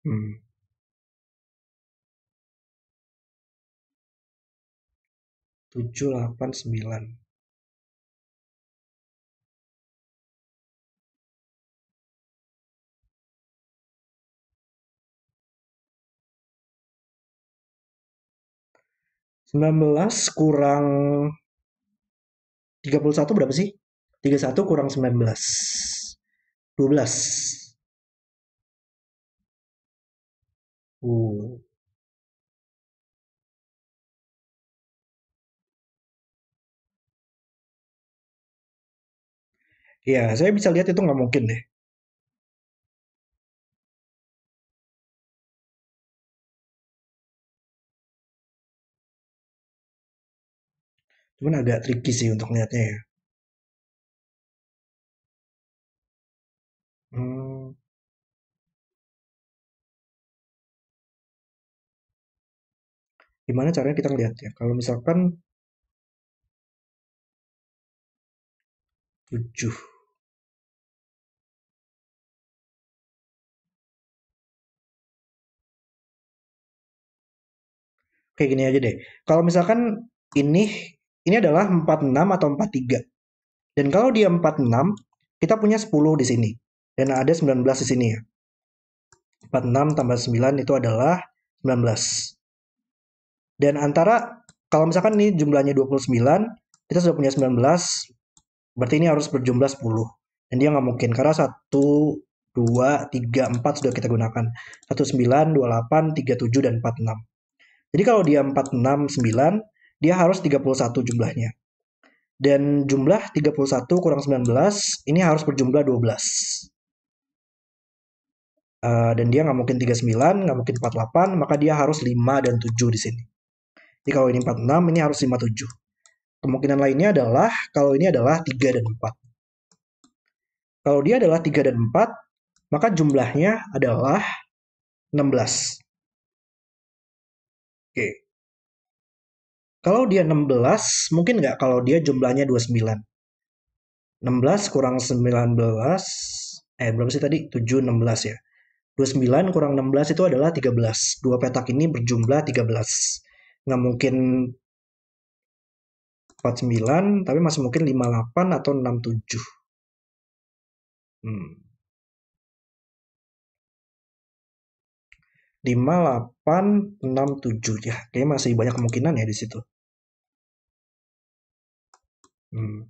Hmm, 7, 8, 9. 19 kurang 31 berapa sih? 31 kurang 19. 12. Uh. Ya, saya bisa lihat itu nggak mungkin deh. Cuman agak tricky sih untuk lihatnya ya. Hmm, gimana caranya kita ngelihatnya? Kalau misalkan 7. Kayak gini aja deh. Kalau misalkan ini ini adalah 46 atau 43. Dan kalau dia 46, kita punya 10 di sini. Dan ada 19 di sini ya. 46 tambah 9 itu adalah 19. Dan antara kalau misalkan ini jumlahnya 29, kita sudah punya 19, berarti ini harus berjumlah 10. Dan dia nggak mungkin karena 1, 2, 3, 4 sudah kita gunakan. 19, 28, 37, dan 46. Jadi kalau dia 469, dia harus 31 jumlahnya. Dan jumlah 31 kurang 19, ini harus berjumlah 12. Dan dia nggak mungkin 39, nggak mungkin 48, maka dia harus 5 dan 7 di sini. Jadi kalau ini 46, ini harus 57. Kemungkinan lainnya adalah kalau ini adalah 3 dan 4. Kalau dia adalah 3 dan 4, maka jumlahnya adalah 16. Oke. Kalau dia 16, mungkin nggak kalau dia jumlahnya 29. 16 kurang 19, berapa sih tadi? 7, 16 ya. 29 kurang 16 itu adalah 13. Dua petak ini berjumlah 13. Nggak mungkin 49, tapi masih mungkin 58 atau 67. Hmm. 5, 8, 6, 7. Ya, kayaknya masih banyak kemungkinan ya di situ. Hmm.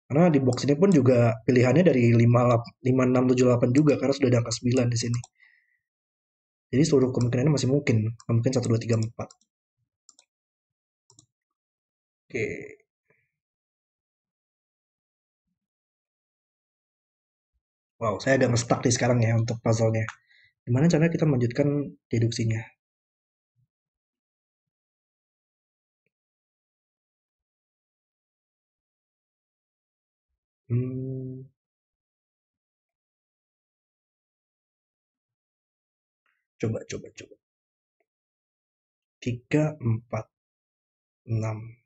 Karena di box ini pun juga pilihannya dari 5, 5, 6, 7, 8 juga, karena sudah ada angka 9 di sini. Jadi seluruh kemungkinannya masih mungkin. Mungkin 1, 2, 3, 4. Oke. Wow, saya agak nge-stuck nih sekarang ya untuk puzzle-nya. Gimana caranya kita melanjutkan deduksinya? Hmm, coba. 3, 4, 6.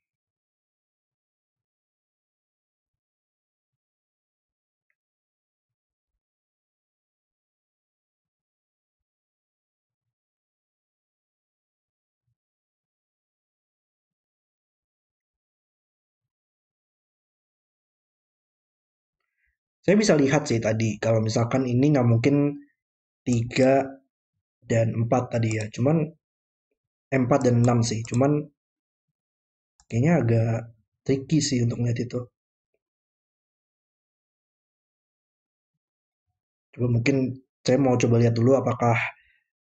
Saya bisa lihat sih tadi, kalau misalkan ini nggak mungkin 3 dan 4 tadi ya. Cuman 4 dan 6 sih. Cuman kayaknya agak tricky sih untuk melihat itu. Coba mungkin saya mau coba lihat dulu apakah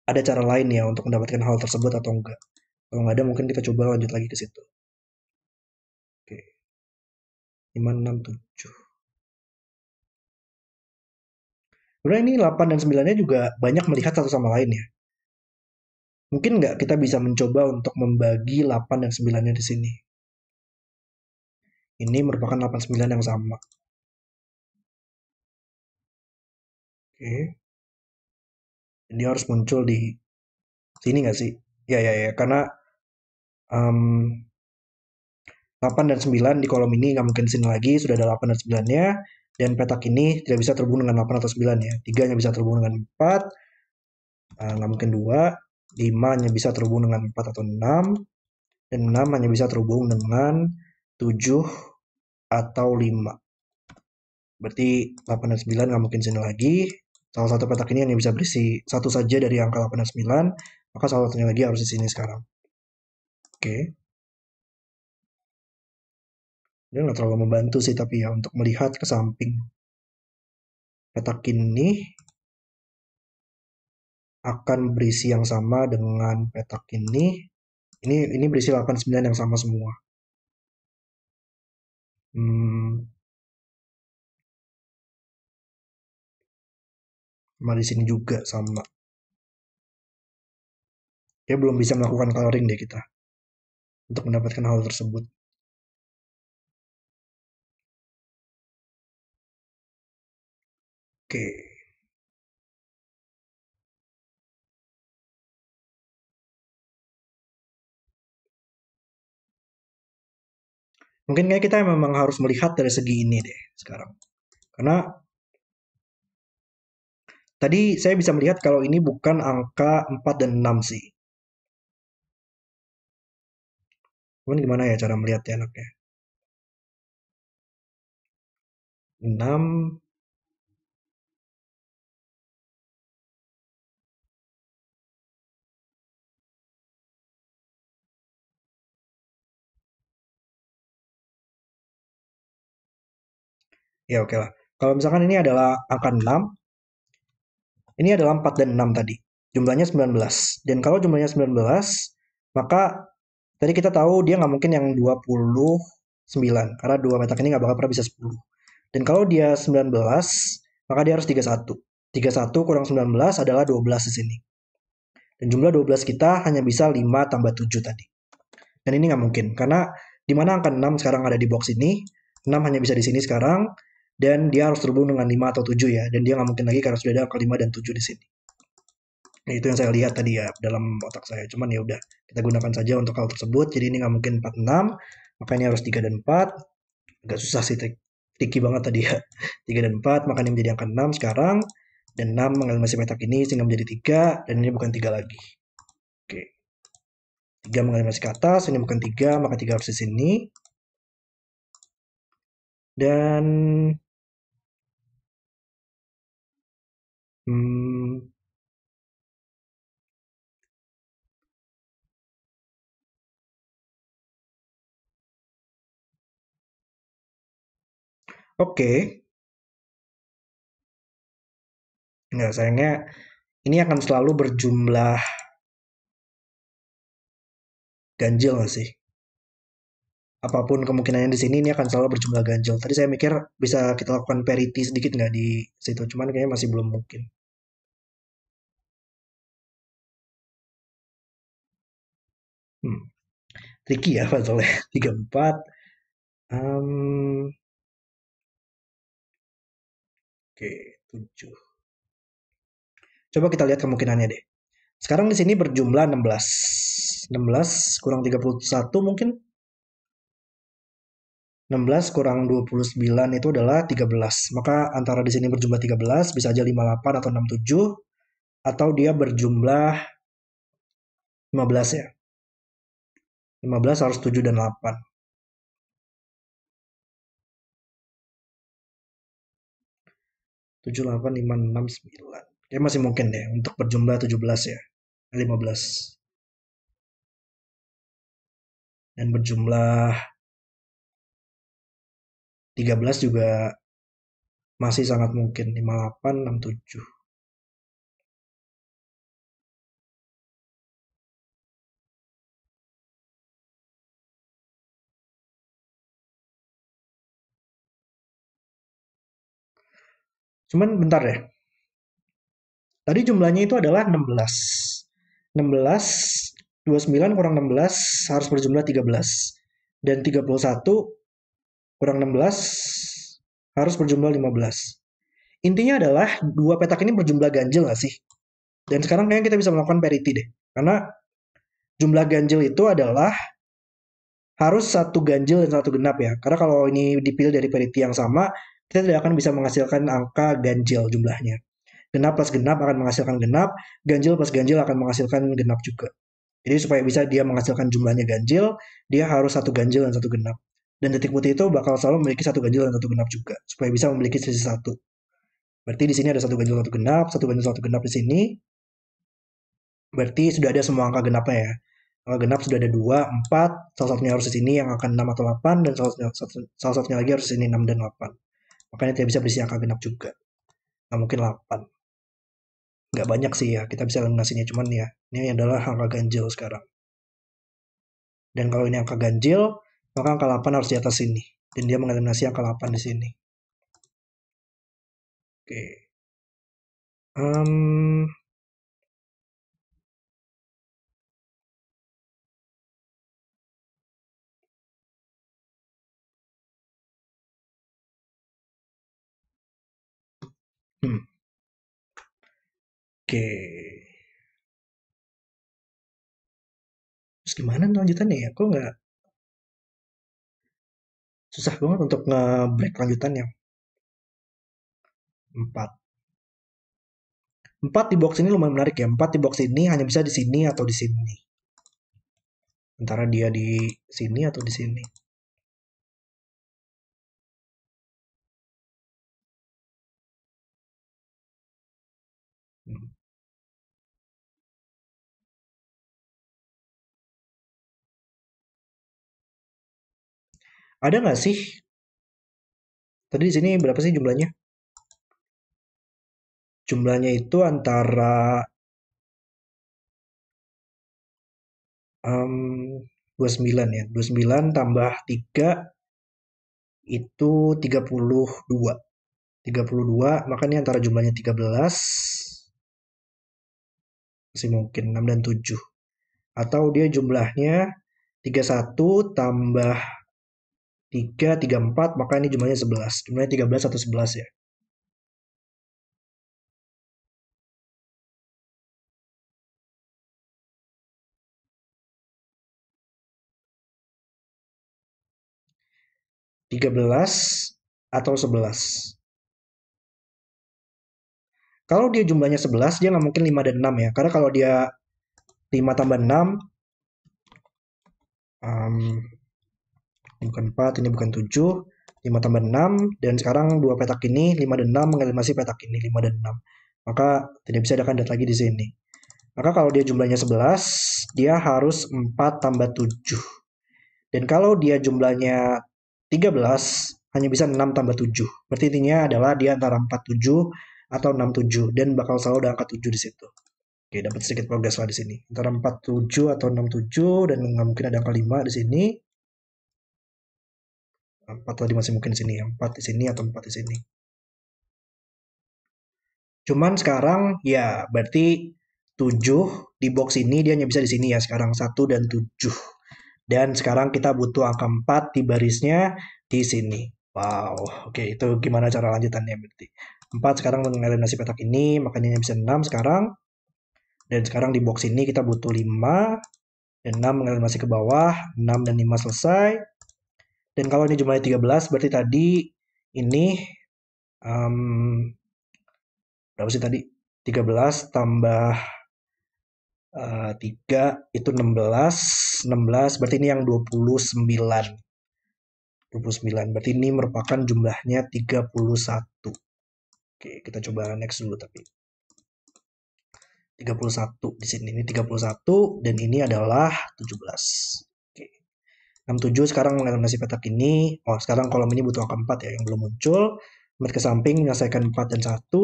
ada cara lain ya untuk mendapatkan hal tersebut atau enggak. Kalau nggak ada mungkin kita coba lanjut lagi ke situ. Oke, 5, 6, 7. Sebenarnya ini 8 dan 9-nya juga banyak melihat satu sama lain ya. Mungkin nggak kita bisa mencoba untuk membagi 8 dan 9-nya di sini. Ini merupakan 8 9 yang sama. Oke. Dia harus muncul di sini nggak sih? Ya. Karena em, 8 dan 9 di kolom ini nggak mungkin di sini lagi. Sudah ada 8 dan 9-nya. Dan petak ini tidak bisa terhubung dengan 8 atau 9 ya. 3 hanya bisa terhubung dengan 4. Nggak mungkin 2. 5 hanya bisa terhubung dengan 4 atau 6. Dan 6 hanya bisa terhubung dengan 7 atau 5. Berarti 8 dan 9 nggak mungkin sini lagi. Salah satu petak ini hanya bisa berisi satu saja dari angka 8 dan 9. Maka salah satunya lagi harus di sini sekarang. Oke. Dia nggak terlalu membantu sih tapi ya untuk melihat ke samping. Petak ini akan berisi yang sama dengan petak ini. Ini berisi 8 9 yang sama semua. Hmm, sama di sini juga sama. Ya belum bisa melakukan coloring deh kita untuk mendapatkan hal tersebut. Oke. Mungkin kayak kita memang harus melihat dari segi ini deh sekarang. Karena tadi saya bisa melihat kalau ini bukan angka 4 dan 6 sih. Cuman gimana ya cara melihatnya enaknya? 6, ya oke lah. Kalau misalkan ini adalah angka 6, ini adalah 4 dan 6 tadi. Jumlahnya 19. Dan kalau jumlahnya 19, maka tadi kita tahu dia nggak mungkin yang 29. Karena dua petak ini nggak bakal pernah bisa 10. Dan kalau dia 19, maka dia harus 31. 31 kurang 19 adalah 12 di sini. Dan jumlah 12 kita hanya bisa 5 tambah 7 tadi. Dan ini nggak mungkin, karena di mana angka 6 sekarang ada di box ini, 6 hanya bisa di sini sekarang, dan dia harus terhubung dengan 5 atau 7 ya, dan dia nggak mungkin lagi karena sudah ada angka 5 dan 7 di sini. Nah, itu yang saya lihat tadi ya dalam otak saya. Cuman ya udah, kita gunakan saja untuk hal tersebut. Jadi ini nggak mungkin 4 6, makanya harus 3 dan 4. Agak susah sih, tricky banget tadi ya. 3 dan 4, makanya menjadi angka 6 sekarang. Dan 6 mengelimasi petak ini sehingga menjadi 3, dan ini bukan 3 lagi. Oke. 3 mengelimasi ke atas, ini bukan 3, maka 3 harus di sini. Dan hmm, oke. Nggak, sayangnya ini akan selalu berjumlah ganjil nggak sih? Apapun kemungkinannya di sini ini akan selalu berjumlah ganjil. Tadi saya mikir bisa kita lakukan parity sedikit nggak di situ, cuman kayaknya masih belum mungkin. Hmm, tricky ya puzzle-nya. 3 4. Oke, 7. Coba kita lihat kemungkinannya deh. Sekarang di sini berjumlah 16. 16 kurang 31 mungkin. 16 kurang 29 itu adalah 13. Maka antara di sini berjumlah 13, bisa aja 58 atau 67, atau dia berjumlah 15 ya. 15 harus 7 dan 8. 7, 8, 5, 6, 9. Ya masih mungkin deh untuk berjumlah 17 ya. 15. Dan berjumlah 13 juga masih sangat mungkin. 58, 67. Cuman bentar ya. Tadi jumlahnya itu adalah 16. 16, 29 kurang 16 harus berjumlah 13. Dan 31 kurang 16 harus berjumlah 15. Intinya adalah dua petak ini berjumlah ganjil nggak sih? Dan sekarang kayaknya kita bisa melakukan parity deh. Karena jumlah ganjil itu adalah harus satu ganjil dan satu genap ya. Karena kalau ini dipilih dari parity yang sama, kita tidak akan bisa menghasilkan angka ganjil jumlahnya. Genap plus genap akan menghasilkan genap, ganjil plus ganjil akan menghasilkan genap juga. Jadi supaya bisa dia menghasilkan jumlahnya ganjil, dia harus satu ganjil dan satu genap. Dan detik putih itu bakal selalu memiliki satu ganjil dan satu genap juga, supaya bisa memiliki sisi satu. Berarti di sini ada satu ganjil satu genap di sini. Berarti sudah ada semua angka genapnya ya. Angka genap sudah ada 2, 4, salah satunya harus di sini yang akan 6 atau 8, dan salah satunya lagi harus di sini 6 dan 8. Makanya tidak bisa berisi angka genap juga. Nggak mungkin 8. Nggak banyak sih ya, kita bisa eliminasinya. Cuman ya, ini adalah angka ganjil sekarang. Dan kalau ini angka ganjil, maka angka 8 harus di atas sini. Dan dia mengeliminasi angka 8 di sini. Oke. Um, hmm, Oke. Terus gimana lanjutannya ya? Kok nggak Susah banget untuk nge-break lanjutannya. 4. 4 di box ini lumayan menarik ya. 4 di box ini hanya bisa di sini atau di sini. Antara dia di sini atau di sini. Hmm. Ada nggak sih? Tadi di sini berapa sih jumlahnya? Jumlahnya itu antara 29 ya. 29 tambah 3 itu 32. 32, maka ini antara jumlahnya 13, masih mungkin 6 dan 7. Atau dia jumlahnya 31 tambah 3, 34, maka ini jumlahnya 11. Jumlahnya 13 atau 11 ya. 13 atau 11. Kalau dia jumlahnya 11, dia nggak mungkin 5 dan 6 ya. Karena kalau dia 5 tambah 6, ini bukan 4, ini bukan 7, 5 tambah 6, dan sekarang dua petak ini, 5 dan 6, mengeliminasi petak ini, 5 dan 6. Maka tidak bisa ada kandidat lagi di sini. Maka kalau dia jumlahnya 11, dia harus 4 tambah 7. Dan kalau dia jumlahnya 13, hanya bisa 6 tambah 7. Berarti intinya adalah dia antara 47 atau 67, dan bakal selalu ada angka 7 di situ. Oke, dapat sedikit progres lah di sini. Antara 47 atau 67, dan nggak mungkin ada angka 5 di sini. 4 tadi masih mungkin di sini ya. 4 di sini atau 4 di sini. Cuman sekarang ya berarti 7 di box ini dia hanya bisa di sini ya sekarang, 1 dan 7. Dan sekarang kita butuh angka 4 di barisnya di sini. Wow, oke, itu gimana cara lanjutannya berarti. 4 sekarang mengeliminasi petak ini, makanya bisa 6 sekarang. Dan sekarang di box ini kita butuh 5 dan 6 mengeliminasi ke bawah, 6 dan 5 selesai. Dan kalau ini jumlahnya 13, berarti tadi ini berapa sih tadi? 13 tambah 3 itu 16. 16 berarti ini yang 29. 29 berarti ini merupakan jumlahnya 31. Oke, kita coba next dulu tapi. 31 di sini ini 31 dan ini adalah 17. Oke. 67 sekarang mengeliminasi petak ini. Oh, sekarang kolom ini butuh angka 4 ya yang belum muncul. Lihat ke samping menyelesaikan 4 dan 1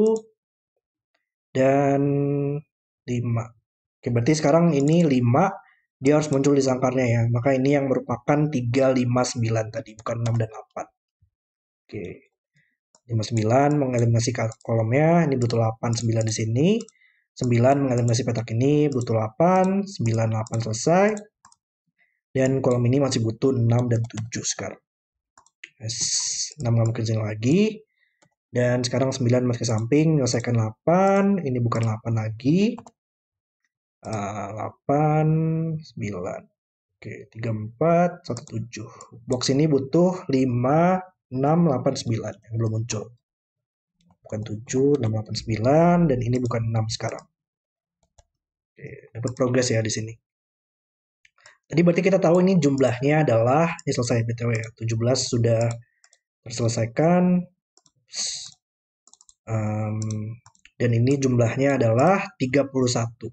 dan 5. Oke, berarti sekarang ini 5 dia harus muncul di sangkarnya ya. Maka ini yang merupakan 3, 5, 9 tadi, bukan 6 dan 8. Oke. 5, 9 mengeliminasi kolomnya, ini butuh 8, 9 di sini. 9 mengeliminasi petak ini butuh 8, 9, 8 selesai. Dan kolom ini masih butuh 6 dan 7 sekarang. 6 nggak mungkin sini lagi. Dan sekarang 9 masih ke samping, menyelesaikan 8. Ini bukan 8 lagi. 8, 9. Oke, 3, 4, 1, 7. Box ini butuh 5, 6, 8, 9 yang belum muncul. Bukan 7, 6, 8, 9, dan ini bukan 6 sekarang. Oke, dapat progres ya di sini. Tadi berarti kita tahu ini jumlahnya adalah, ini selesai BTW ya, 17 sudah terselesaikan. Dan ini jumlahnya adalah 31.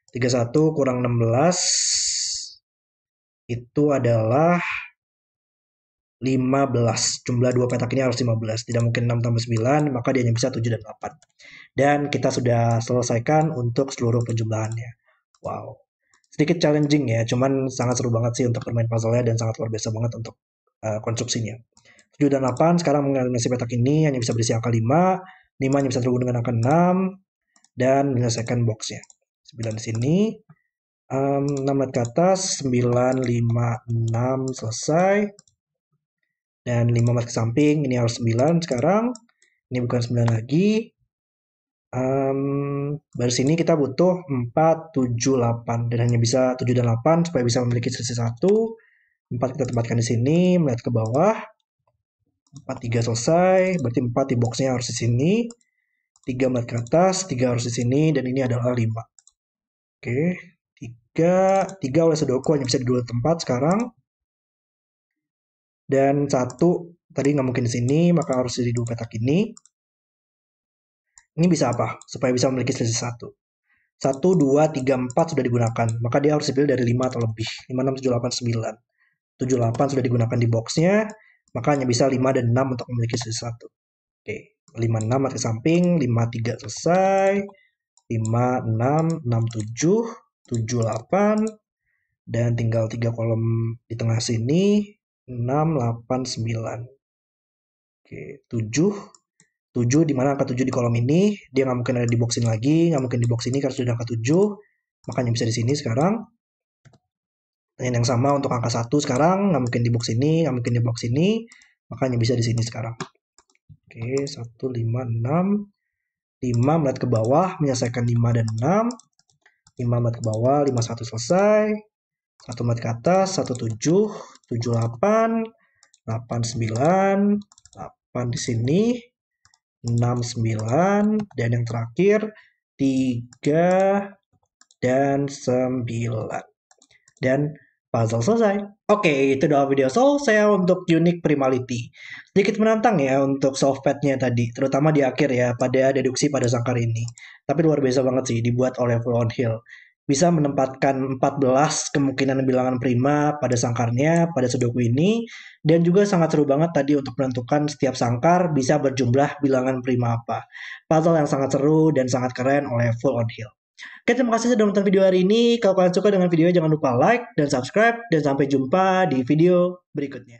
31 kurang 16 itu adalah 15. Jumlah dua petak ini harus 15. Tidak mungkin 6 tambah 9, maka dia hanya bisa 7 dan 8. Dan kita sudah selesaikan untuk seluruh penjumlahannya. Wow. Sedikit challenging ya, cuman sangat seru banget sih untuk bermain puzzle-nya dan sangat luar biasa banget untuk konstruksinya. 7 dan 8 sekarang mengeliminasi petak ini hanya bisa berisi angka 5. 5 hanya bisa terhubung dengan angka 6. Dan menyelesaikan boxnya. 9 di sini. 6 lihat ke atas. 9, 5, 6 selesai. Dan 5 ke samping. Ini harus 9 sekarang. Ini bukan 9 lagi. Dari sini kita butuh 4, 7, 8. Dan hanya bisa 7 dan 8 supaya bisa memiliki selisih 1. 4 kita tempatkan di sini. Melihat ke bawah. 43 selesai, berarti 4 di boxnya harus di sini. 3 melihat ke atas, 3 harus di sini, dan ini adalah 5. Oke, 3 oleh Sudoku hanya bisa di 2 tempat sekarang. Dan 1 tadi nggak mungkin di sini, maka harus di 2 petak ini. Ini bisa apa? Supaya bisa memiliki selisih 1. 1, 2, 3, 4 sudah digunakan. Maka dia harus dipilih dari 5 atau lebih. 5, 6, 7, 8, 9. 7, 8 sudah digunakan di boxnya. Maka hanya bisa 5 dan 6 untuk memiliki selisih 1. Oke, 5, 6 mati samping. 5, 3 selesai. 5, 6, 6, 7. 7, 8. Dan tinggal 3 kolom di tengah sini. 6, 8, 9. Oke, 7. 7 di mana angka 7 di kolom ini, dia nggak mungkin ada di box ini lagi, nggak mungkin di box ini karena sudah angka 7, makanya bisa di sini sekarang. Dan yang sama untuk angka 1 sekarang, nggak mungkin di box ini, nggak mungkin di box ini, makanya bisa di sini sekarang. Oke, 1, 5, 6. 5 melihat ke bawah, menyelesaikan 5 dan 6. 5 melihat ke bawah, 5, 1 selesai. 1 melihat ke atas, 1, 7. 7, 8. 8, 9. 8 di sini. 6, 9, dan yang terakhir 3 dan 9. Dan puzzle selesai. Oke, itu adalah video solve saya untuk unique primality. Sedikit menantang ya untuk solve pad-nya tadi, terutama di akhir ya, pada deduksi pada sangkar ini. Tapi luar biasa banget sih, dibuat oleh Full on Hill. Bisa menempatkan 14 kemungkinan bilangan prima pada sangkarnya, pada Sudoku ini. Dan juga sangat seru banget tadi untuk menentukan setiap sangkar bisa berjumlah bilangan prima apa. Puzzle yang sangat seru dan sangat keren oleh Full on Hill. Oke, terima kasih sudah menonton video hari ini. Kalau kalian suka dengan videonya, jangan lupa like dan subscribe. Dan sampai jumpa di video berikutnya.